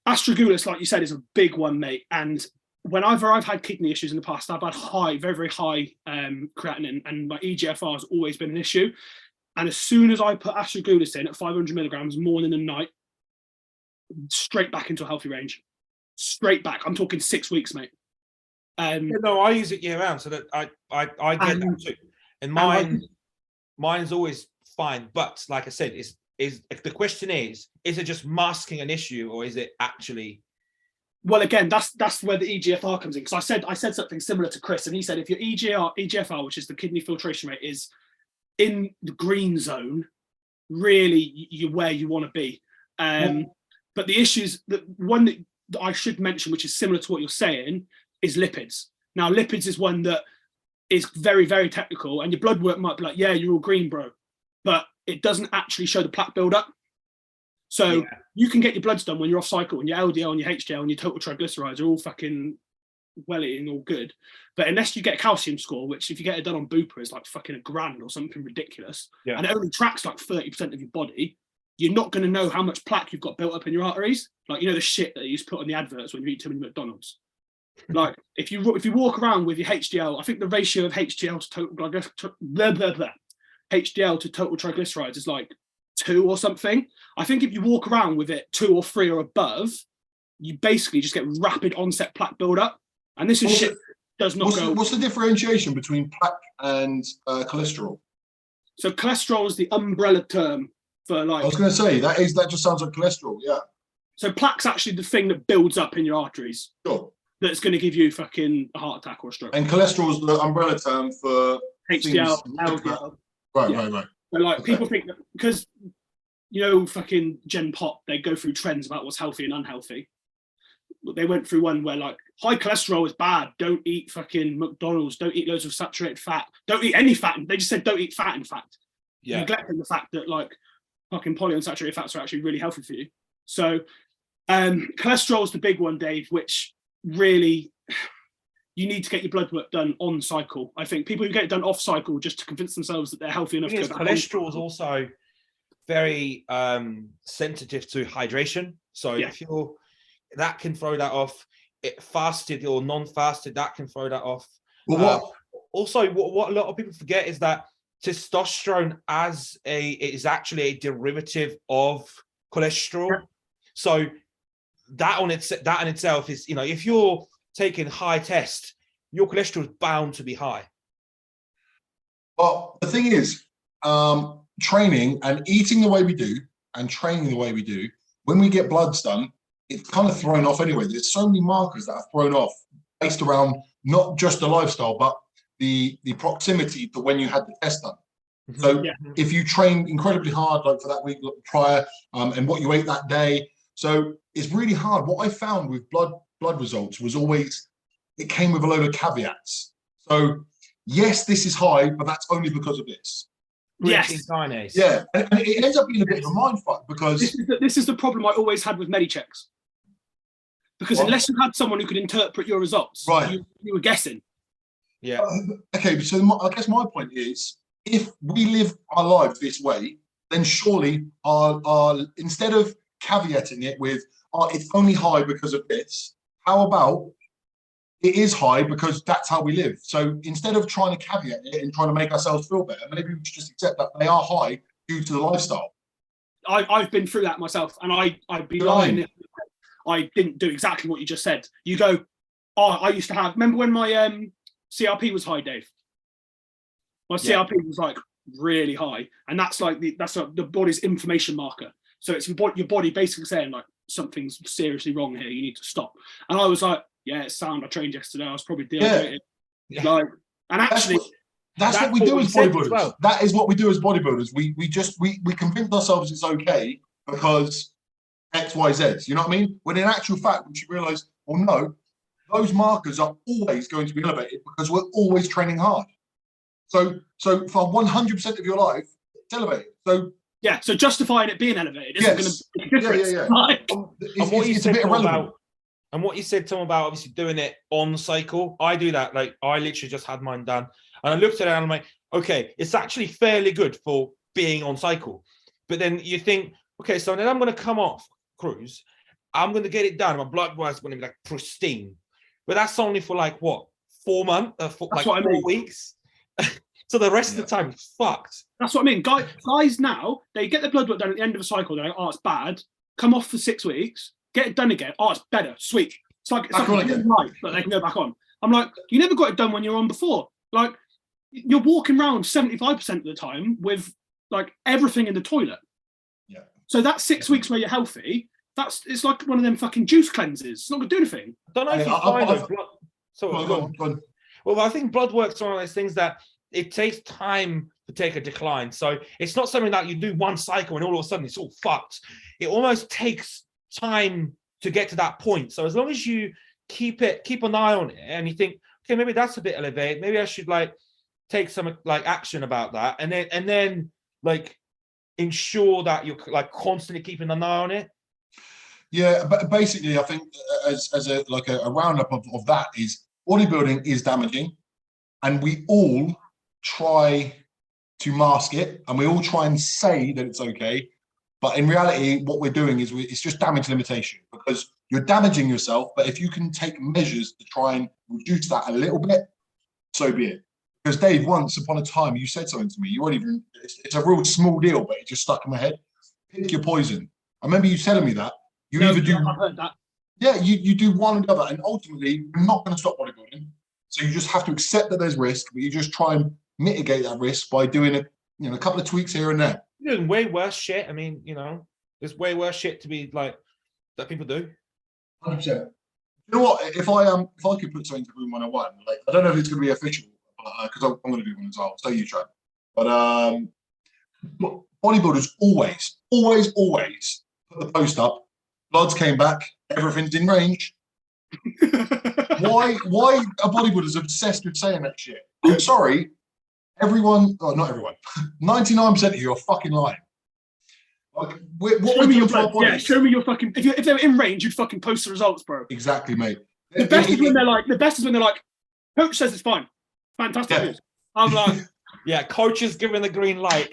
astragalus, like you said, is a big one, mate. And whenever I've had kidney issues in the past, I've had high, very, very high creatinine, and my EGFR has always been an issue. And as soon as I put astragalus in at 500 milligrams morning and night, straight back into a healthy range. Straight back. I'm talking 6 weeks, mate. No, I use it year round, so that I get that too. And mine's always fine. But like I said, is the question is it just masking an issue, or is it actually? Well, again, that's where the EGFR comes in, because I said something similar to Chris, and he said if your EGFR, which is the kidney filtration rate, is in the green zone, really you're where you want to be. But the issues, the one that I should mention, which is similar to what you're saying, is lipids. Now, lipids is one that is very, very technical, and your blood work might be like, yeah, you're all green, bro, but it doesn't actually show the plaque buildup. So you can get your bloods done when you're off cycle, and your LDL and your HDL and your total triglycerides are all fucking well and all good. But unless you get a calcium score, which if you get it done on Bupa is like fucking $1,000 or something ridiculous, and it only tracks like 30% of your body, you're not going to know how much plaque you've got built up in your arteries. Like, you know, the shit that you used to put on the adverts when you eat too many McDonald's. Like, if you walk around with your HDL, I think the ratio of HDL to total HDL to total triglycerides is like 2 or something. I think if you walk around with it 2 or 3 or above, you basically just get rapid onset plaque buildup. And this is shit does not go. What's the differentiation between plaque and cholesterol? So cholesterol is the umbrella term for, like, I was going to say that just sounds like cholesterol. Yeah. So plaque's actually the thing that builds up in your arteries. Sure. That's going to give you fucking a heart attack or a stroke. And cholesterol is the umbrella term for HDL, LDL. Right. So, like, people think that because, you know, fucking Gen Pop, they go through trends about what's healthy and unhealthy. They went through one where, like, high cholesterol is bad. Don't eat fucking McDonald's. Don't eat loads of saturated fat. Don't eat any fat. They just said don't eat fat, in fact. Yeah. Neglecting the fact that, like, fucking polyunsaturated fats are actually really healthy for you. So cholesterol is the big one, Dave, which really you need to get your blood work done on cycle. I think people who get it done off cycle just to convince themselves that they're healthy enough to go back. Cholesterol is also very sensitive to hydration. So if you're, that can throw that off. It fasted or non-fasted, that can throw that off. Well, also, what a lot of people forget is that testosterone is actually a derivative of cholesterol. Yeah. So that in itself is, you know, if you're taking high test, your cholesterol is bound to be high. Well, the thing is, training and eating the way we do and training the way we do, when we get bloods done, it's kind of thrown off anyway. There's so many markers that are thrown off based around not just the lifestyle, but the proximity to when you had the test done. So if you train incredibly hard, like for that week prior, and what you ate that day, so it's really hard. What I found with blood blood results was always, it came with a load of caveats. So yes, this is high, but that's only because of this. Yes. Kinase. Yeah, and it ends up being a bit of a mindfuck because this is the problem I always had with Medichecks. Because unless you had someone who could interpret your results, you were guessing. Yeah. Okay, so I guess my point is, if we live our lives this way, then surely our instead of caveating it with, it's only high because of this, how about it is high because that's how we live? So instead of trying to caveat it and trying to make ourselves feel better, maybe we should just accept that they are high due to the lifestyle. I've been through that myself, and I'd be lying if I didn't do exactly what you just said. You go, I used to have, remember when my CRP was high, Dave? My CRP was like really high, and that's like the body's inflammation marker. So it's your body basically saying like something's seriously wrong here. You need to stop. And I was like, yeah, it's sound. I trained yesterday. I was probably dehydrated. Yeah. Like, and actually, that's what we do as bodybuilders. Well. That is what we do as bodybuilders. We convince ourselves it's okay because X, Y, Z. You know what I mean? When in actual fact, we should realise, well, no, those markers are always going to be elevated because we're always training hard. So for 100% of your life, it's elevated. So yeah, so justifying it being elevated isn't going to make a difference. Yeah. Like, it's a bit irrelevant. And what you said, Tom, about obviously doing it on cycle, I do that. Like, I literally just had mine done. And I looked at it and I'm like, okay, it's actually fairly good for being on cycle. But then you think, okay, so then I'm going to come off cruise. I'm going to get it done. My blood work is going to be like pristine. But that's only for like, what, 4 months? Like 4 weeks? So the rest of the time, it's fucked. That's what I mean. Guys now, they get their blood work done at the end of a cycle. They're like, oh, it's bad. Come off for 6 weeks. Get it done again. Oh, it's better. Sweet. It's like right, but they can go back on. I'm like, you never got it done when you were on before. Like, you're walking around 75% of the time with like everything in the toilet. Yeah. So that 6 weeks where you're healthy, it's like one of them fucking juice cleanses. It's not gonna do anything. I don't know if you find blood. So go on. Well, I think blood work's one of those things that it takes time to take a decline. So it's not something that you do one cycle and all of a sudden it's all fucked. It almost takes time to get to that point. So as long as you keep an eye on it and you think, okay, maybe that's a bit elevated, maybe I should like take some like action about that, and then like ensure that you're like constantly keeping an eye on it. Yeah, but basically I think as a roundup of that is bodybuilding is damaging, and we all try to mask it and we all try and say that it's okay. But in reality, what we're doing is it's just damage limitation, because you're damaging yourself. But if you can take measures to try and reduce that a little bit, so be it. Because Dave, once upon a time, you said something to me. You weren't even, it's a real small deal, but it just stuck in my head. Pick your poison. I remember you telling me that. You either do, I heard that. Yeah, you do one or the other. And ultimately, you're not going to stop bodybuilding. So you just have to accept that there's risk, but you just try and mitigate that risk by doing a couple of tweaks here and there. You're doing way worse shit. I mean, there's way worse shit to be like that people do. 100%. You know what? If I could put something to Room 101, like I don't know if it's going to be official, because I'm going to do one as well. So you try. But bodybuilders always put the post up. Bloods came back. Everything's in range. Why are bodybuilders obsessed with saying that shit? I'm sorry. Everyone, not everyone, 99% of you are fucking lying. Like, show me your blood. Yeah, show me your fucking. If they were in range, you'd fucking post the results, bro. Exactly, mate. The best is when they're like, coach says it's fine. Fantastic news. I'm like, yeah, coach is giving the green light.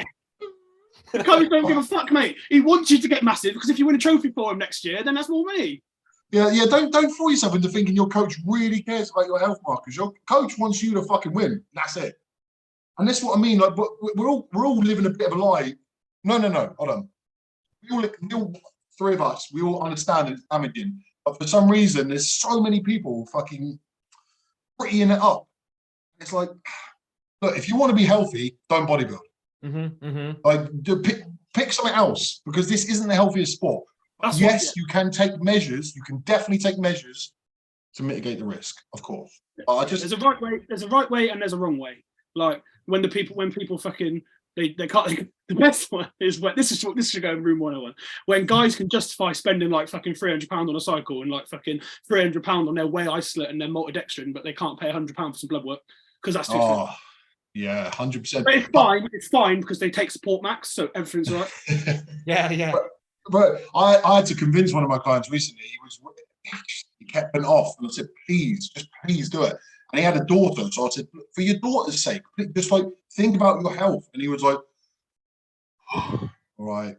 The coach don't give a fuck, mate. He wants you to get massive, because if you win a trophy for him next year, then that's more money. Yeah. Don't fool yourself into thinking your coach really cares about your health markers. Your coach wants you to fucking win. That's it. And that's what I mean. Like, we're all living a bit of a lie. No. Hold on. We all three of us, we all understand it's damaging. But for some reason, there's so many people fucking prettying it up. It's like, look, if you want to be healthy, don't bodybuild. Like, pick something else, because this isn't the healthiest sport. Yes, you can take measures. You can definitely take measures to mitigate the risk, of course. But there's a right way and there's a wrong way. Like when people fucking They can't. The best one is when this should go in room 101. When guys can justify spending like fucking £300 on a cycle and like fucking £300 on their whey isolate and their maltodextrin, but they can't pay £100 for some blood work because that's too expensive. Yeah, 100%. But it's fine. It's fine because they take support max, so everything's all right. Yeah. But I had to convince one of my clients recently. He kept putting off, and I said, please do it. And he had a daughter, so I said, for your daughter's sake, just like think about your health. And he was like, all right.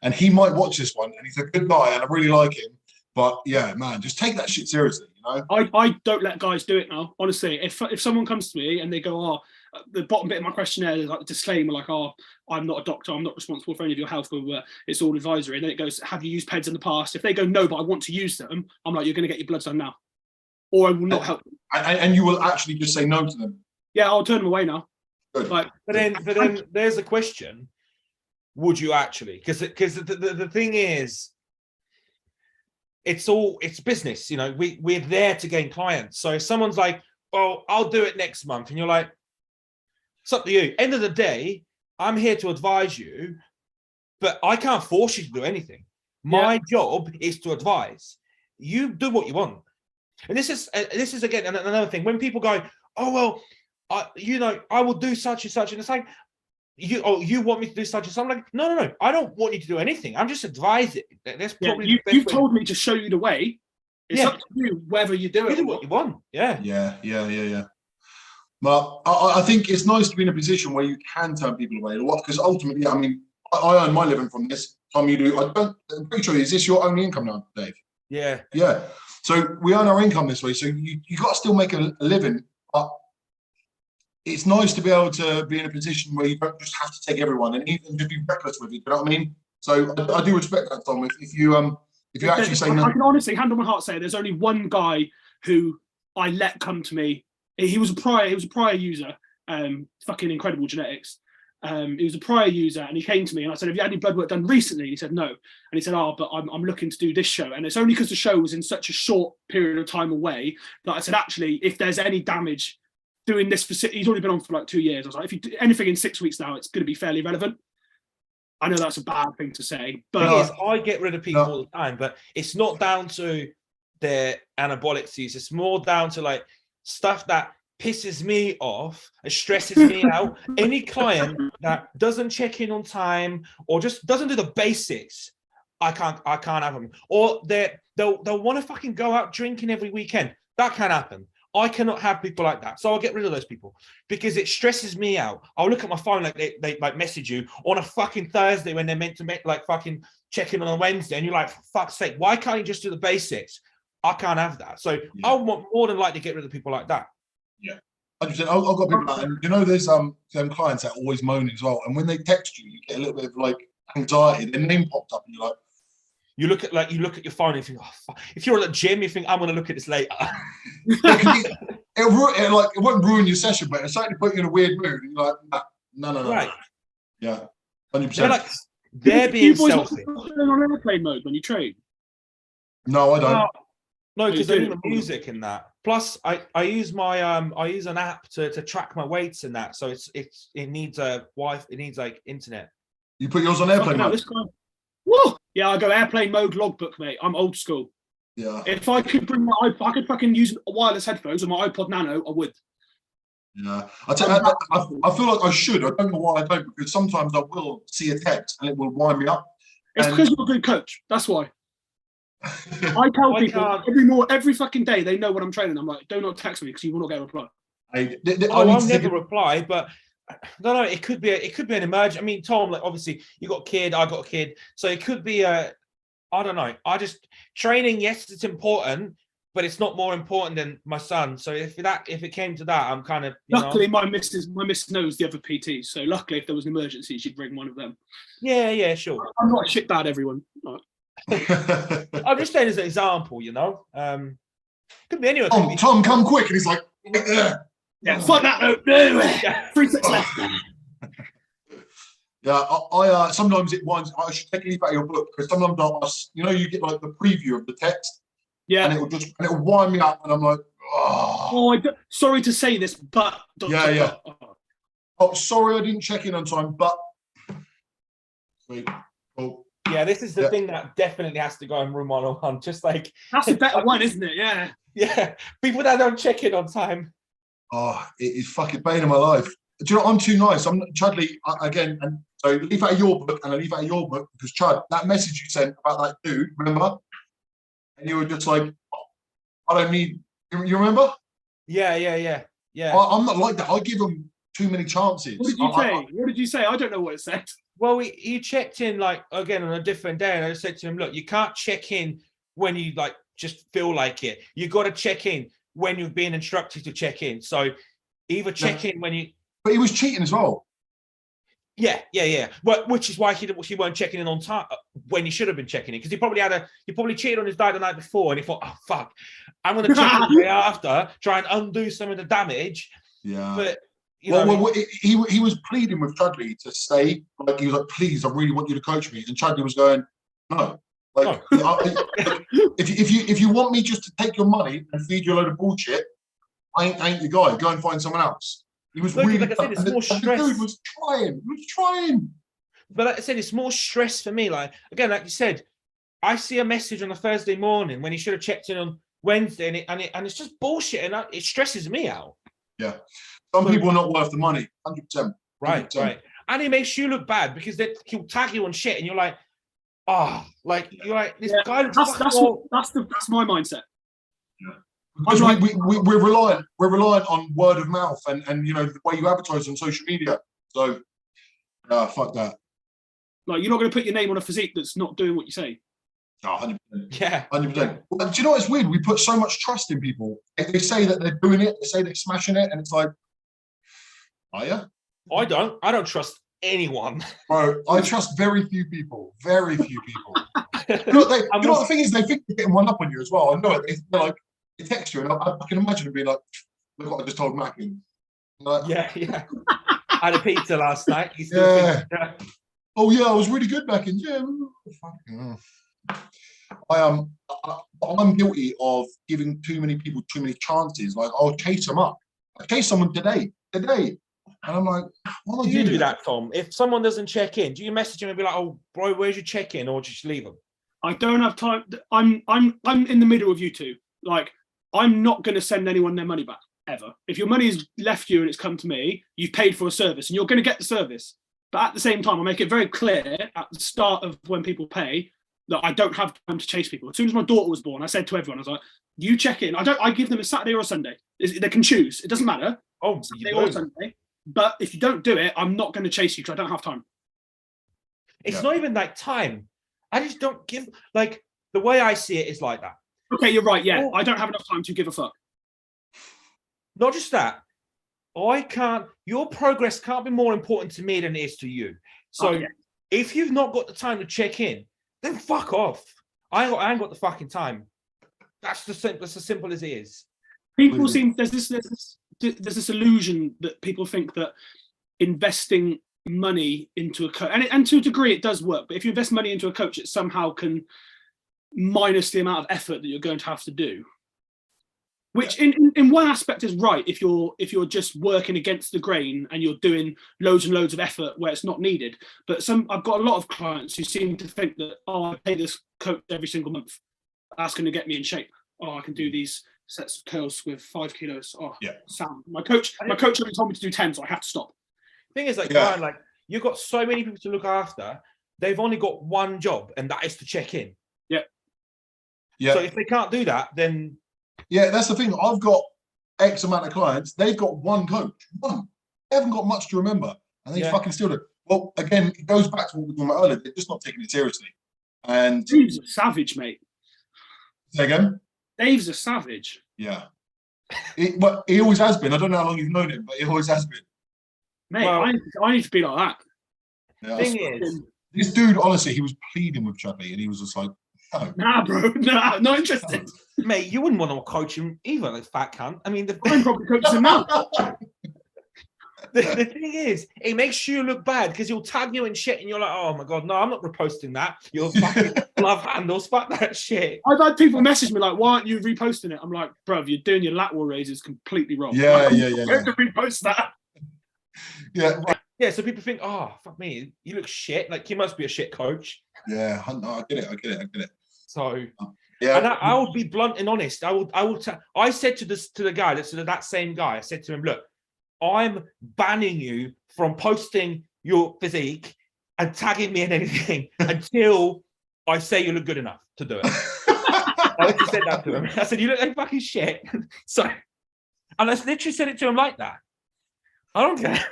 And he might watch this one, and he's a good guy, and I really like him. But yeah, man, just take that shit seriously, you know. I don't let guys do it now. Honestly, if someone comes to me and they go, the bottom bit of my questionnaire is like a disclaimer, like, I'm not a doctor, I'm not responsible for any of your health, but it's all advisory. And then it goes, have you used PEDs in the past? If they go, no, but I want to use them, I'm like, you're going to get your bloods done now, or I will not help. And you will actually just say no to them. Yeah, I'll turn them away now. Good. Like, but then there's a question: would you actually? Because the thing is, it's business. You know, we're there to gain clients. So if someone's like, "Oh, I'll do it next month," and you're like, "It's up to you." End of the day, I'm here to advise you, but I can't force you to do anything. My job is to advise. You do what you want. And this is again another thing. When people go, "Oh well, I will do such and such," and it's like, you want me to do such and such? I'm like, no, I don't want you to do anything. I'm just advising. That's probably you've told me to show you the way. It's up to you whether you do it. You do what you want. Yeah. But I think it's nice to be in a position where you can turn people away, because ultimately, I mean, I earn my living from this. Tom, you do. I'm pretty sure. Is this your only income now, Dave? Yeah. Yeah. So we earn our income this way. So you got to still make a living. But it's nice to be able to be in a position where you don't just have to take everyone and even just be reckless with it. You know what I mean? So I do respect that, Tom. If you actually say no, I can honestly, hand on my heart, say there's only one guy who I let come to me. He was a prior user. Fucking incredible genetics. He was a prior user, and he came to me and I said, "Have you had any blood work done recently?" He said, "No." And he said, "Oh, but I'm looking to do this show." And it's only because the show was in such a short period of time away that I said, "Actually, if there's any damage doing this for," he's already been on for like 2 years. I was like, "If you do anything in 6 weeks now, it's going to be fairly relevant." I know that's a bad thing to say, but I get rid of people all the time, but it's not down to their anabolic use. It's more down to like stuff that pisses me off and stresses me out. Any client that doesn't check in on time or just doesn't do the basics, I can't have them. Or they'll want to fucking go out drinking every weekend. That can happen. I cannot have people like that. So I'll get rid of those people because it stresses me out. I'll look at my phone like they like message you on a fucking Thursday when they're meant to like fucking check in on a Wednesday, and you're like, for fuck's sake, why can't you just do the basics? I can't have that. So I want more than likely to get rid of people like that. Yeah, 100%. I've got people like that. And you know, there's them clients that always moan as well. And when they text you, you get a little bit of like anxiety. Their name pops up, and you're like, you look at your phone and think, oh, fuck. If you're at the gym, you think, I'm going to look at this later. it won't ruin your session, but it'll certainly put you in a weird mood. And you're like, no. Right. Yeah, 100%. They're like, they're being selfish. On airplane mode when you train? No, I don't. No, because they're doing the music in that. Plus, I use my I use an app to track my weights in that. So it needs a Wi-Fi. It needs like internet. You put yours on airplane mode. Whoa! Yeah, I go airplane mode logbook, mate. I'm old school. Yeah. If I could I could fucking use wireless headphones on my iPod Nano, I would. Yeah, I feel like I should. I don't know why I don't, because sometimes I will see a text and it will wind me up. It's because you're a good coach. That's why. I tell people every fucking day they know what I'm training. I'm like, do not text me because you will not get a reply. I'll never reply, but no, it could be an emergency. I mean, Tom, like obviously you got a kid, I got a kid, so it could be I don't know. I just training, yes, it's important, but it's not more important than my son. So if it came to that, I'm kind of luckily my missus knows the other PTs. So luckily, if there was an emergency, she'd bring one of them. Yeah, sure. I'm not a shit dad, everyone. Right. I'm just saying as an example, could be anywhere. Tom, come quick, and he's like, yeah, fuck that, no, 3 6 left. Yeah, I sometimes it winds. I should take a leaf out of your book, because sometimes you get like the preview of the text, and it'll wind me up, and I'm like, oh. Sorry to say this, but yeah. oh, sorry, I didn't check in on time, but sweet. Cool. Yeah, this is the Yeah. thing that definitely has to go in room 101. Just like That's a better one, isn't it? Yeah. yeah, people that don't check in on time. Oh, it is fucking bane in my life. Do you know, I'm too nice. I'm Chudley again, and so leave out of your book, and I leave out of your book because Chud, that message you sent about that dude, remember? And you were just like, I don't need. You remember? Yeah. I'm not like that. I give them too many chances. What did you say? What did you say? I don't know what it said. Well, he checked in like again on a different day, and I said to him, "Look, you can't check in when you like just feel like it. You got to check in when you've been instructed to check in. So either check in when you." But he was cheating as well. Yeah. Well, which is why he weren't checking in on time when he should have been checking in, because he probably cheated on his diet the night before, and he thought, "Oh fuck, I'm going to check in the day after, try and undo some of the damage." Yeah. But he was pleading with Chudley to stay. Like he was like, "Please, I really want you to coach me." And Chudley was going, "No." Like, if you want me just to take your money and feed you a load of bullshit, I ain't your guy. Go and find someone else. He was really. Like I said, it's more stress. The dude was trying. He was trying. But like I said, it's more stress for me. Like again, like you said, I see a message on a Thursday morning when he should have checked in on Wednesday, and it's just bullshit, and it stresses me out. Yeah, some people are not worth the money. 100%. Right. And he makes you look bad because he'll tag you on shit, and you're like, oh, like you're like this guy. That's my mindset. Yeah. Because we're reliant on word of mouth and you know the way you advertise on social media. So fuck that. Like you're not going to put your name on a physique that's not doing what you say. No, 100%. Yeah, 100%. Well, do you know what's weird? We put so much trust in people. They say that they're doing it. They say they're smashing it, and it's like, are you? I don't trust anyone. Bro, I trust very few people. Very few people. you know the thing is, they think they're getting one up on you as well. I know it. They're like. They text you, and I can imagine it being like, "Look what I just told Mackie." Like, yeah. I had a pizza last night. Yeah. Oh yeah, I was really good back in. Yeah. I'm guilty of giving too many people too many chances. Like I'll chase them up. I chased someone today, and I'm like, "What do you do that, Tom? If someone doesn't check in, do you message them and be like, "Oh, bro, where's your check-in," or just leave them? I don't have time. I'm in the middle of you two. Like. I'm not going to send anyone their money back, ever. If your money has left you and it's come to me, you've paid for a service and you're going to get the service. But at the same time, I make it very clear at the start of when people pay that I don't have time to chase people. As soon as my daughter was born, I said to everyone, I was like, you check in. I give them a Saturday or a Sunday. They can choose. It doesn't matter. Oh, Saturday or Sunday. But if you don't do it, I'm not going to chase you because I don't have time. It's not even like time. I just don't give, like, the way I see it is like that. Okay, you're right. Yeah, I don't have enough time to give a fuck. Not just that. Your progress can't be more important to me than it is to you. So if you've not got the time to check in, then fuck off. I ain't got the fucking time. That's as simple as it is. People seem, there's this illusion that people think that investing money into a coach, and to a degree it does work, but if you invest money into a coach, it somehow can minus the amount of effort that you're going to have to do, which in one aspect is right if you're just working against the grain and you're doing loads and loads of effort where it's not needed. But I've got a lot of clients who seem to think that, oh, I pay this coach every single month, that's going to get me in shape. Oh, I can do these sets of curls with 5 kilos. Oh yeah, sound. My coach only told me to do 10, so I have to stop. Thing is, like, Brian, like, you've got so many people to look after, they've only got one job, and that is to check in. Yeah. So if they can't do that, then that's the thing. I've got X amount of clients. They've got one coach. One. They haven't got much to remember, and they fucking still do. Well, again, it goes back to what we were talking about earlier. They're just not taking it seriously. And Dave's a savage, mate. Say again. Dave's a savage. Yeah. But he always has been. I don't know how long you've known him, but he always has been. Mate, well, I need to be like that. Yeah, thing is, this dude, honestly, he was pleading with Chudley, and he was just like, "No, nah, bro, nah, not interested." Mate, you wouldn't want to coach him either, like fat cunt. I mean, I'm probably coaching him now. The thing is, it makes you look bad because he'll tag you and shit, and you're like, "Oh my god, no, I'm not reposting that. Your fucking love handles, fuck that shit." I've had people message me like, "Why aren't you reposting it?" I'm like, "Bro, you're doing your lateral raises completely wrong." Yeah, like, yeah. to repost that. Yeah. Right. Yeah, so people think, oh, fuck me, you look shit. Like, he must be a shit coach. Yeah, no, I get it. So, yeah, and I would be blunt and honest. I said to the guy, that same guy, I said to him, look, I'm banning you from posting your physique and tagging me in anything until I say you look good enough to do it. I literally said that to him. I said, you look like fucking shit. So, and I literally said it to him like that. I don't care.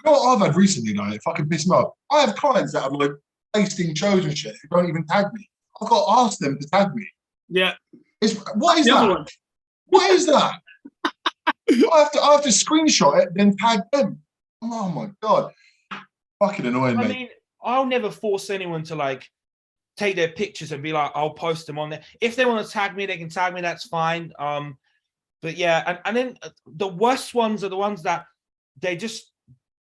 You know what I've had recently, like, if I can piss me off, I have clients that have like tasting shows and shit who don't even tag me. I've got to ask them to tag me. Yeah. What is that? What is that? I have to screenshot it, then tag them. Oh my God. Fucking annoying, mate. I mean, I'll never force anyone to like take their pictures and be like, I'll post them on there. If they want to tag me, they can tag me, that's fine. But yeah, and then the worst ones are the ones that they just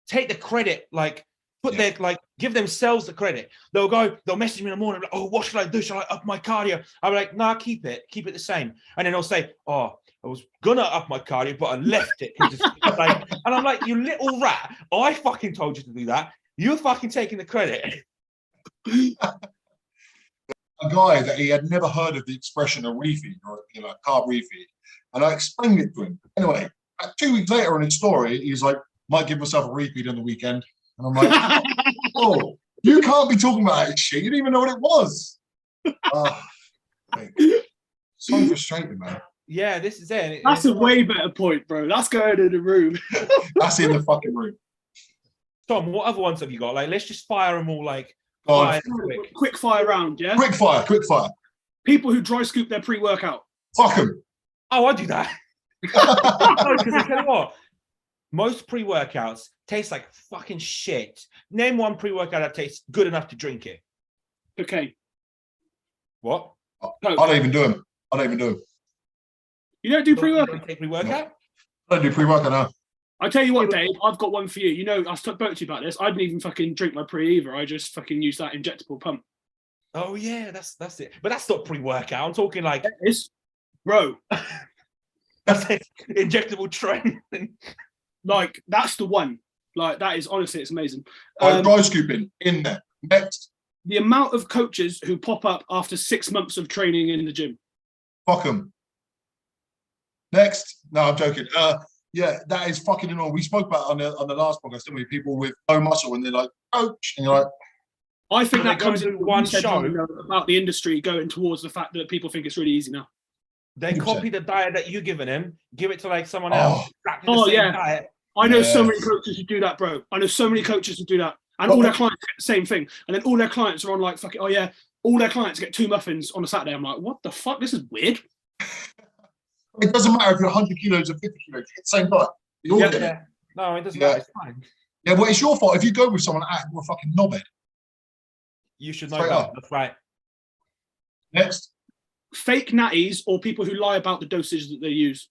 take the credit, like their like give themselves the credit. They'll message me in the morning, like, oh, what should I do? Should I up my cardio? I'm like, nah, keep it the same. And then they'll say, oh, I was gonna up my cardio, but I left it. Like, and I'm like, you little rat, I fucking told you to do that. You're fucking taking the credit. A guy that he had never heard of the expression a refeed or carb refeed, and I explained it to him. Anyway, 2 weeks later in his story, he's like, might give myself a refeed on the weekend. And I'm like, oh, you can't be talking about that shit. You didn't even know what it was. Oh, so frustrating, man. Yeah, this is it. That's a way better point, bro. That's going in the room. That's in the fucking room. Tom, what other ones have you got? Like, let's just fire them all like quick fire round, yeah? Quick fire. People who dry scoop their pre-workout. Fuck them. Oh, I do that. Because I tell you what, most pre-workouts taste like fucking shit. Name one pre-workout that tastes good enough to drink it. Okay. What? I don't even do them. You don't do pre-workout? Don't take pre-workout? I don't do pre-workout now. I tell you what, Dave, I've got one for you. You know, I spoke to you about this. I didn't even fucking drink my pre either. I just fucking use that injectable pump. Oh yeah, that's it. But that's not pre-workout. I'm talking like it's bro. That's it. Injectable train. Like that's the one. Like that is honestly, it's amazing. Dry scooping in there. Next. The amount of coaches who pop up after 6 months of training in the gym. Fuck them. Next. No, I'm joking. Yeah, that is fucking annoying. We spoke about it on the last podcast, didn't we? People with no muscle and they're like, coach, and you're like, I think that comes in in one show about the industry going towards the fact that people think it's really easy now. They copy the diet that you're giving him, give it to like someone else. Diet. I know so many coaches who do that, bro. I know so many coaches who do that. And all their clients get the same thing. And then all their clients are on like, fucking, all their clients get 2 muffins on a Saturday. I'm like, what the fuck? This is weird. It doesn't matter if you're 100 kilos or 50 kilos. It's the same diet. No, it doesn't matter. It's fine. Yeah, well, it's your fault. If you go with someone like that, you're a fucking knobhead. You should know that. That's right. Next. Fake natties or people who lie about the dosage that they use.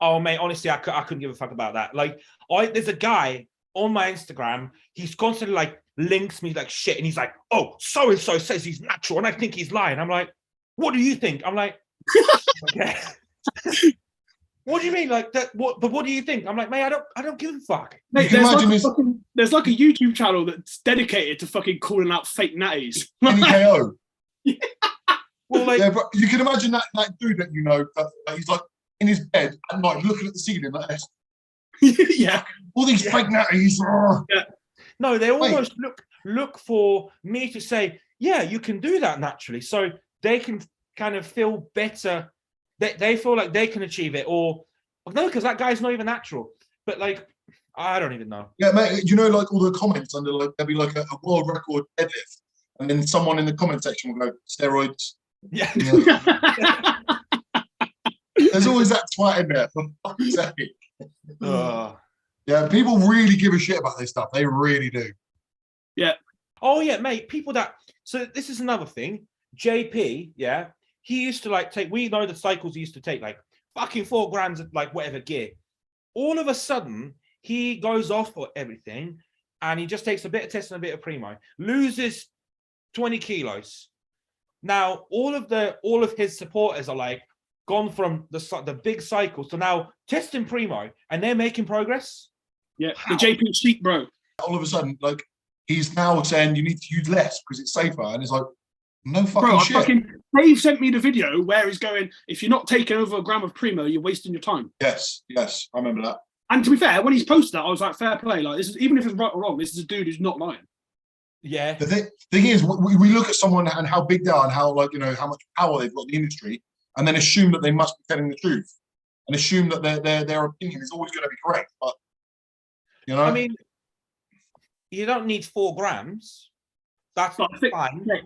Oh, mate, honestly, I couldn't give a fuck about that. Like, there's a guy on my Instagram. He's constantly like links me like shit. And he's like, oh, so-and-so says he's natural. And I think he's lying. I'm like, what do you think? I'm like, okay. What do you mean, like that? But what do you think? I'm like, mate, I don't give a fuck. Mate, there's like a YouTube channel that's dedicated to fucking calling out fake natties. NKO. Yeah. Well, like, but you can imagine that dude that you know that he's like in his bed at night looking at the ceiling like this. Yeah. All these fake natties. Yeah. No, they almost look for me to say, yeah, you can do that naturally, so they can kind of feel better. They feel like they can achieve it, or no, because that guy's not even natural. But like, I don't even know. Yeah, mate. You know, like all the comments under like there'll be like a world record deadlift, and then someone in the comment section will go steroids. Yeah. There's always that twat in there. For fuck's sake. Yeah, people really give a shit about this stuff. They really do. Yeah. Oh yeah, mate. People that. So this is another thing. JP, yeah. He used to like take, we know the cycles he used to take like fucking 4 grams of like whatever gear. All of a sudden, he goes off for everything and he just takes a bit of test and a bit of primo, loses 20 kilos. Now, all of his supporters are like gone from the big cycles to now testing primo and they're making progress. Yeah, How? the JP sheet, bro. All of a sudden, like, he's now saying you need to use less because it's safer. And it's like, no fucking Bro, shit. Dave sent me the video where he's going, if you're not taking over a gram of Primo, you're wasting your time. Yes, I remember that. And to be fair, when he's posted that, I was like, fair play. Like, this is, even if it's right or wrong, this is a dude who's not lying. Yeah. The thing is, we look at someone and how big they are and how, like, you know, how much power they've got in the industry, and then assume that they must be telling the truth and assume that their opinion is always going to be correct. But, you know, I mean, you don't need 4 grams. That's fine. Yeah,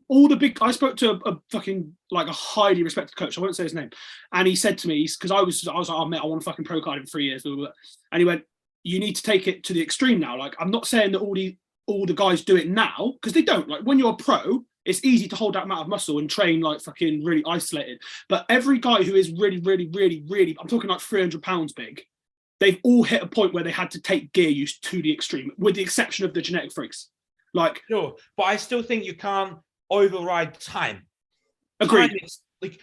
all the big. I spoke to a fucking, like, a highly respected coach. I won't say his name, and he said to me, because I was like, oh mate, I want a fucking pro card in 3 years, blah, blah, blah. And he went, you need to take it to the extreme now. Like, I'm not saying that all the guys do it now, because they don't. Like, when you're a pro, it's easy to hold that amount of muscle and train like fucking really isolated. But every guy who is really, really, really, really, I'm talking like 300 pounds big, they've all hit a point where they had to take gear use to the extreme, with the exception of the genetic freaks. Like, sure, but I still think you can't override time. Agreed. Time is, like,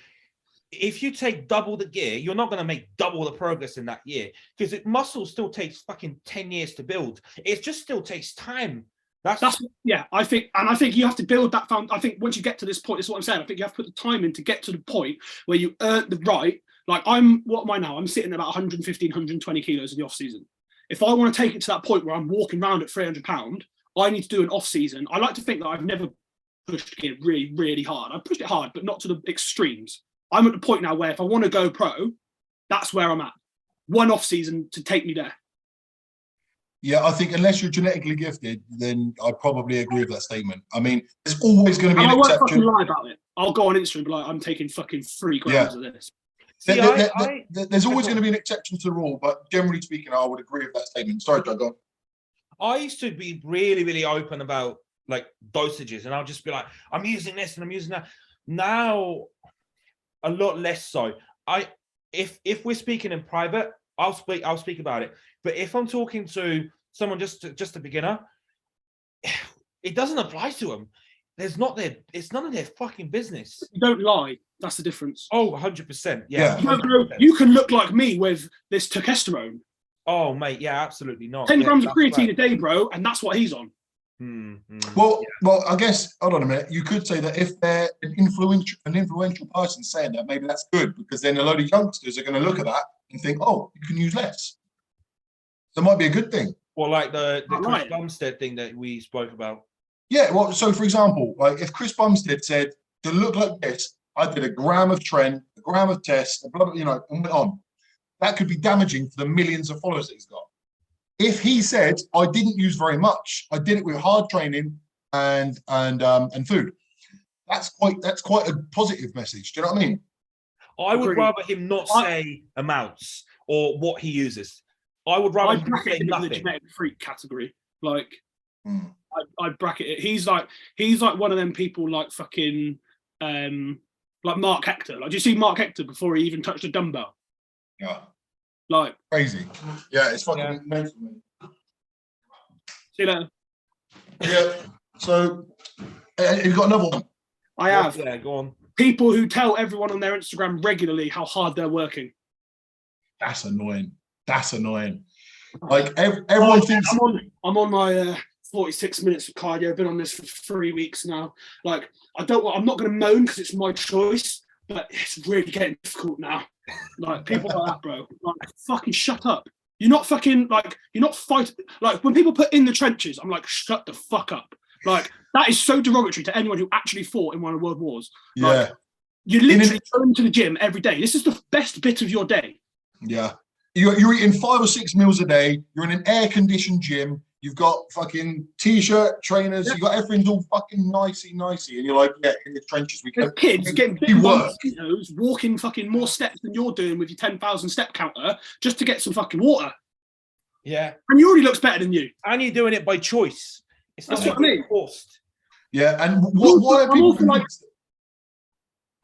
if you take double the gear, you're not going to make double the progress in that year, because muscle still takes fucking 10 years to build. It just still takes time. That's yeah. I think you have to build that found. I think once you get to this point, this is what I'm saying. I think you have to put the time in to get to the point where you earn the right. Like, what am I now? I'm sitting at about 115, 120 kilos in the off season. If I want to take it to that point where I'm walking around at 300 pound, I need to do an off season. I like to think that I've never pushed gear really, really hard. I've pushed it hard, but not to the extremes. I'm at the point now where if I want to go pro, that's where I'm at. One off season to take me there. yeah, I think unless you're genetically gifted, then I probably agree with that statement. I mean, there's always going to be an I won't exception. fucking lie about it. I'll go on Instagram and be like, I'm taking fucking 3 grams of this. See, there's always going to be an exception to the rule, but generally speaking, I would agree with that statement. Sorry, Joe, go on. I used to be really, really open about like dosages, and I'll just be like, I'm using this and I'm using that. Now, a lot less so. If we're speaking in private, I'll speak about it. But if I'm talking to someone just a beginner, it doesn't apply to them. It's none of their fucking business. You don't lie. That's the difference. Oh, 100%. Yeah. 100%. You can look like me with this testosterone. Oh, mate, yeah, absolutely not. 10 grams of creatine a day, bro, and that's what he's on. Well, I guess, hold on a minute. You could say that if they're an influential person saying that, maybe that's good, because then a load of youngsters are going to look at that and think, oh, you can use less. That might be a good thing. Well, like the Chris Bumstead thing that we spoke about. Yeah, well, so for example, like if Chris Bumstead said, to look like this, I did a gram of tren, a gram of test, blah, blah, you know, and went on. That could be damaging for the millions of followers that he's got. If he said, I didn't use very much, I did it with hard training and food, that's quite a positive message. Do you know what I mean? I would rather him not say amounts or what he uses. I would rather him say nothing. In the genetic freak category. Like, I'd bracket it. He's like one of them people like fucking like Mark Hector. Like, do you see Mark Hector before he even touched a dumbbell? Yeah. Like, crazy. Yeah, it's fucking mental. See you later. Yeah. So, you've got another one? I have. Yeah, go on. People who tell everyone on their Instagram regularly how hard they're working. That's annoying. Like everyone thinks I'm on my 46 minutes of cardio. I've been on this for 3 weeks now. Like, I'm not going to moan because it's my choice, but it's really getting difficult now. Like, people like that, bro. Like, fucking shut up. You're not fighting. Like, when people put in the trenches, I'm like, shut the fuck up. Like, that is so derogatory to anyone who actually fought in one of the world wars. Like, you literally go into the gym every day. This is the best bit of your day. Yeah. You're eating 5 or 6 meals a day. You're in an air-conditioned gym. You've got fucking t-shirt, trainers. You've got everything's all fucking nicey. And you're like, yeah, in the trenches. There's kids getting big mosquitoes, walking fucking more steps than you're doing with your 10,000 step counter just to get some fucking water. Yeah. And he already looks better than you. And you're doing it by choice. It's not what I mean. Forced. Yeah, and why are people convinced?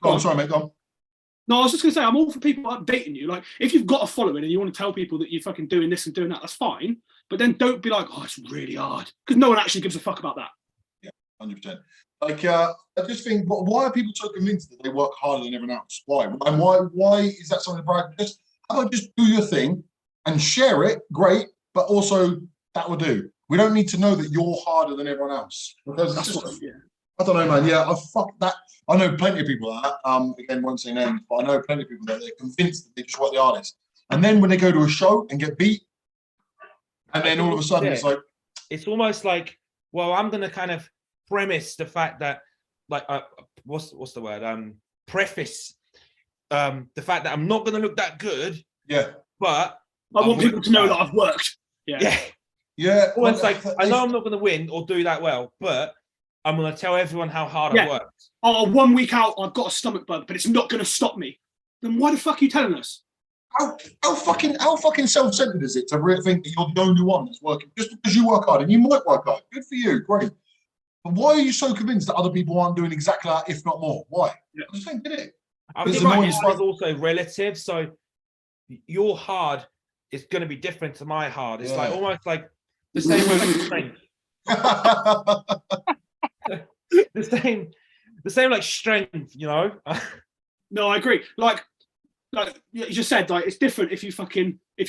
Oh, sorry, mate, go on. No, I was just going to say, I'm all for people updating you. Like, if you've got a following and you want to tell people that you're fucking doing this and doing that, that's fine. But then don't be like, oh, it's really hard. Because no one actually gives a fuck about that. Yeah, 100%. Like, I just think, why are people so convinced that they work harder than everyone else? Why? And why is that something to brag? How about just do your thing and share it, great. but also that will do. We don't need to know that you're harder than everyone else, because That's it's just, what, yeah. I don't know, man. Yeah, I fuck that. I know plenty of people like that. Again, won't say names, but I know plenty of people that they're convinced that they just work the hardest, and then when they go to a show and get beat, and then all of a sudden it's like, it's almost like, well, I'm gonna kind of premise the fact that, like, what's the word? Preface the fact that I'm not gonna look that good. yeah, But I want people to know that I've worked. Yeah. yeah. Well, it's like, I know I'm not gonna win or do that well, but I'm gonna tell everyone how hard I've worked. Oh, 1 week out, I've got a stomach bug, but it's not gonna stop me. Then why the fuck are you telling us? How fucking self-centered is it to really think that you're the only one that's working just because you work hard, and you might work hard? Good for you, great. But why are you so convinced that other people aren't doing exactly that, if not more? Why? Yeah. I just don't get it. I think hard is also relative. So your hard is going to be different to my hard. It's like almost like the same way with strength. the same like strength, you know. No, I agree. Like you just said, like it's different if you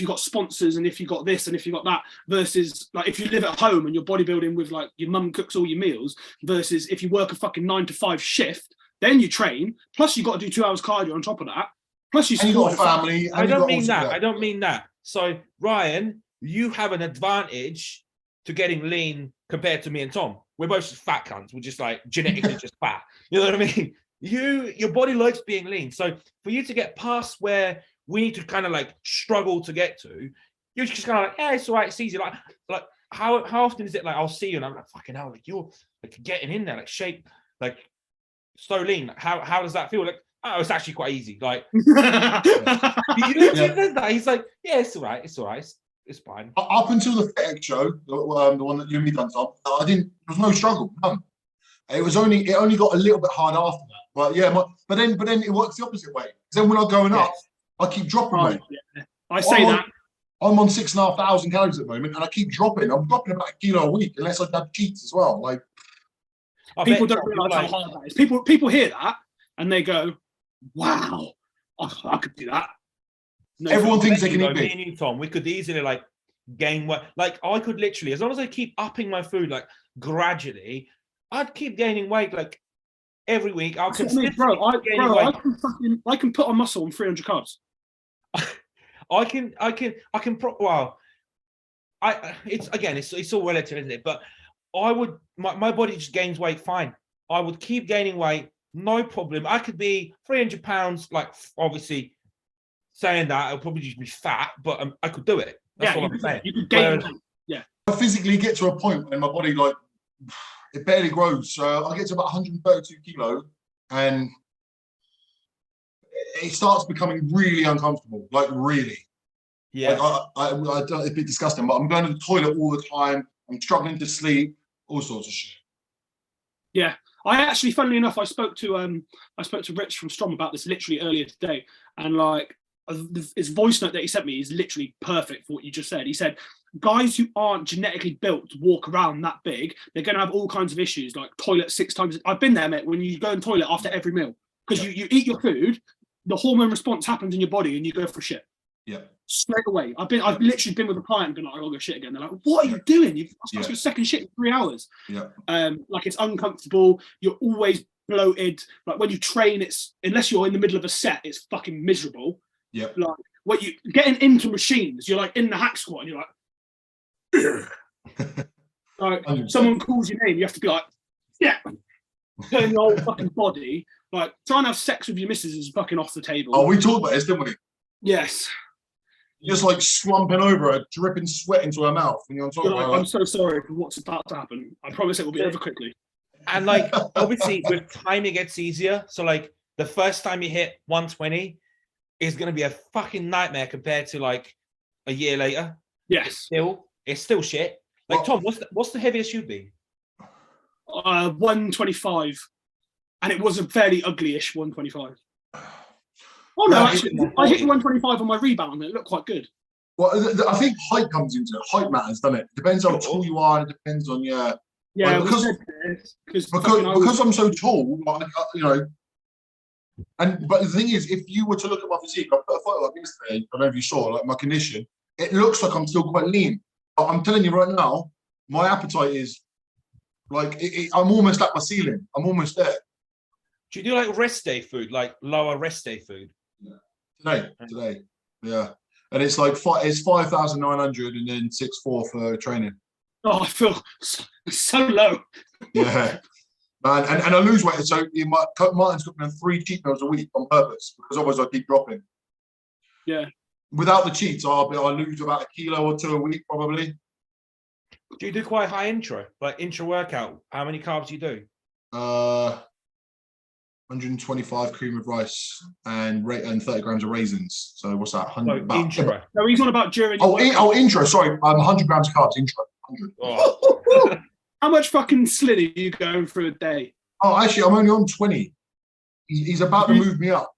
got sponsors and if you got this and if you got that, versus like if you live at home and you're bodybuilding with like your mum cooks all your meals, versus if you work a fucking 9 to 5 shift, then you train, plus you got to do 2 hours cardio on top of that, plus you got a family. I don't mean that. So Ryan, you have an advantage to getting lean compared to me and Tom. We're both just fat cunts. We're just like genetically just fat. You know what I mean? Your body likes being lean. So for you to get past where we need to kind of like struggle to get to, you're just kind of like, yeah, it's all right, it's easy. Like how often is it like I'll see you and I'm like, fucking hell, like you're like getting in there, like shape, like so lean. Like, how does that feel? Like, oh, it's actually quite easy. Like you know, says that. He's like, yeah, it's all right, it's fine. Up until the FitX show, the one that you and me done, Tom, there was no struggle, none. It only got a little bit hard after that. But yeah, but then it works the opposite way. Because then when I'm going up, I keep dropping weight. Yeah. I say that. I'm on 6,500 calories at the moment, and I keep dropping. I'm dropping about 1 kilo a week, unless I have cheats as well. Like people don't realize how hard that is. People hear that and they go, "Wow, I could do that." No, everyone thinks they can eat me and you, Tom, we could easily like gain weight. Like I could literally, as long as I keep upping my food like gradually, I'd keep gaining weight like every week. I can put on muscle on 300 carbs. It's all relative, isn't it? But my body just gains weight fine. I would keep gaining weight, no problem. I could be 300 pounds, like obviously saying that I'll probably just be fat, but I could do it. That's all I'm saying. You could gain weight. Yeah. I physically get to a point when my body like it barely grows. So I get to about 132 kilo and it starts becoming really uncomfortable, like really. Yeah. Like it's a bit disgusting, but I'm going to the toilet all the time. I'm struggling to sleep, all sorts of shit. Yeah. I actually, funnily enough, I spoke to Rich from Strom about this literally earlier today, and like his voice note that he sent me is literally perfect for what you just said. He said, guys who aren't genetically built to walk around that big, they're going to have all kinds of issues, like toilet 6 times. I've been there, mate, when you go in the toilet after every meal, because you eat your food, the hormone response happens in your body and you go for shit. Yeah. Straight away. I've literally been with a client and been like, I'll go shit again. They're like, what are you doing? You've got your second shit in 3 hours. Yeah. Like it's uncomfortable. You're always bloated. Like when you train, it's, unless you're in the middle of a set, it's fucking miserable. Yeah. Like when you getting into machines, you're like in the hack squat and you're like, like 100%. Someone calls your name, you have to be like, yeah, turn your whole fucking body. Like trying to have sex with your missus is fucking off the table. Oh, we talked about this, didn't we? Yes. You're just like slumping over her, dripping sweat into her mouth, and you're on top of her. I'm so sorry for what's about to happen. I promise it will be over quickly. And like obviously with time it gets easier. So like the first time you hit 120 is going to be a fucking nightmare compared to like a year later. Yes. It's still shit. Like Tom, what's the heaviest you'd be? 125, and it was a fairly ugly-ish 125. Oh no, actually, I hit 125 on my rebound, and it looked quite good. Well, I think height comes into it. Height matters, doesn't it? Depends how tall you are. It depends on your. Yeah, like, because I'm so tall, like, you know. But the thing is, if you were to look at my physique, I put a photo up yesterday. I don't know if you saw, like my condition. It looks like I'm still quite lean, I'm telling you right now, my appetite is like I'm almost at my ceiling. I'm almost there. Do you do like rest day food, like lower rest day food? Yeah. Today, yeah. And it's like it's 5,900 and then 6,400 for training. Oh, I feel so low. Yeah, man. And I lose weight. So Martin's got me on 3 cheat meals a week on purpose because otherwise I keep dropping. Yeah. Without the cheats, I lose about 1 kilo or 2 a week probably. Do you do quite high intro, like intra workout? How many carbs do you do? 125 cream of rice and 30 grams of raisins. So what's that? 100. No, intra. No, he's on about during. Intro. Sorry, 100 grams of carbs. Intro. 100. Oh. How much fucking slid are you going through a day? Oh, actually, I'm only on 20. He's about to move me up.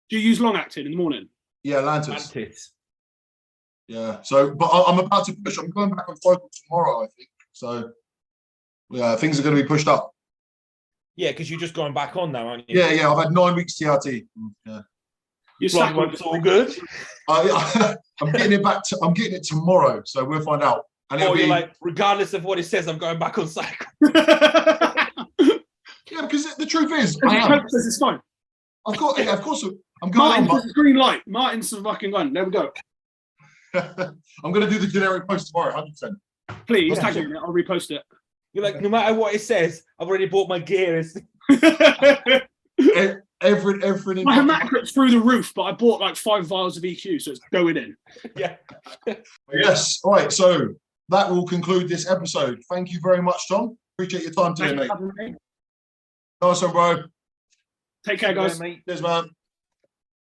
Do you use long acting in the morning? Yeah, Lantis. Lantis. Yeah. So, but I'm about to push. I'm going back on cycle tomorrow, I think. So, yeah, things are going to be pushed up. Yeah, because you're just going back on now, aren't you? Yeah. I've had 9 weeks TRT. Yeah. You're Blood work's all good. I'm getting it back. I'm getting it tomorrow. So we'll find out. And Or you're like, regardless of what it says, I'm going back on cycle. Yeah, because the truth is, I am. Says it's fine. Of course, I'm going Martin says green light. Martin's the fucking one. There we go. I'm going to do the generic post tomorrow, 100%. Please tag me. I'll repost it. You're like, no matter what it says, I've already bought my gear. Everything. My hematocrit's through the roof, but I bought like 5 vials of EQ, so it's going in. Yeah. Yes. All right. So that will conclude this episode. Thank you very much, Tom. Appreciate your time today, mate. Nice one, bro. Take care, guys. Mate. Cheers, man.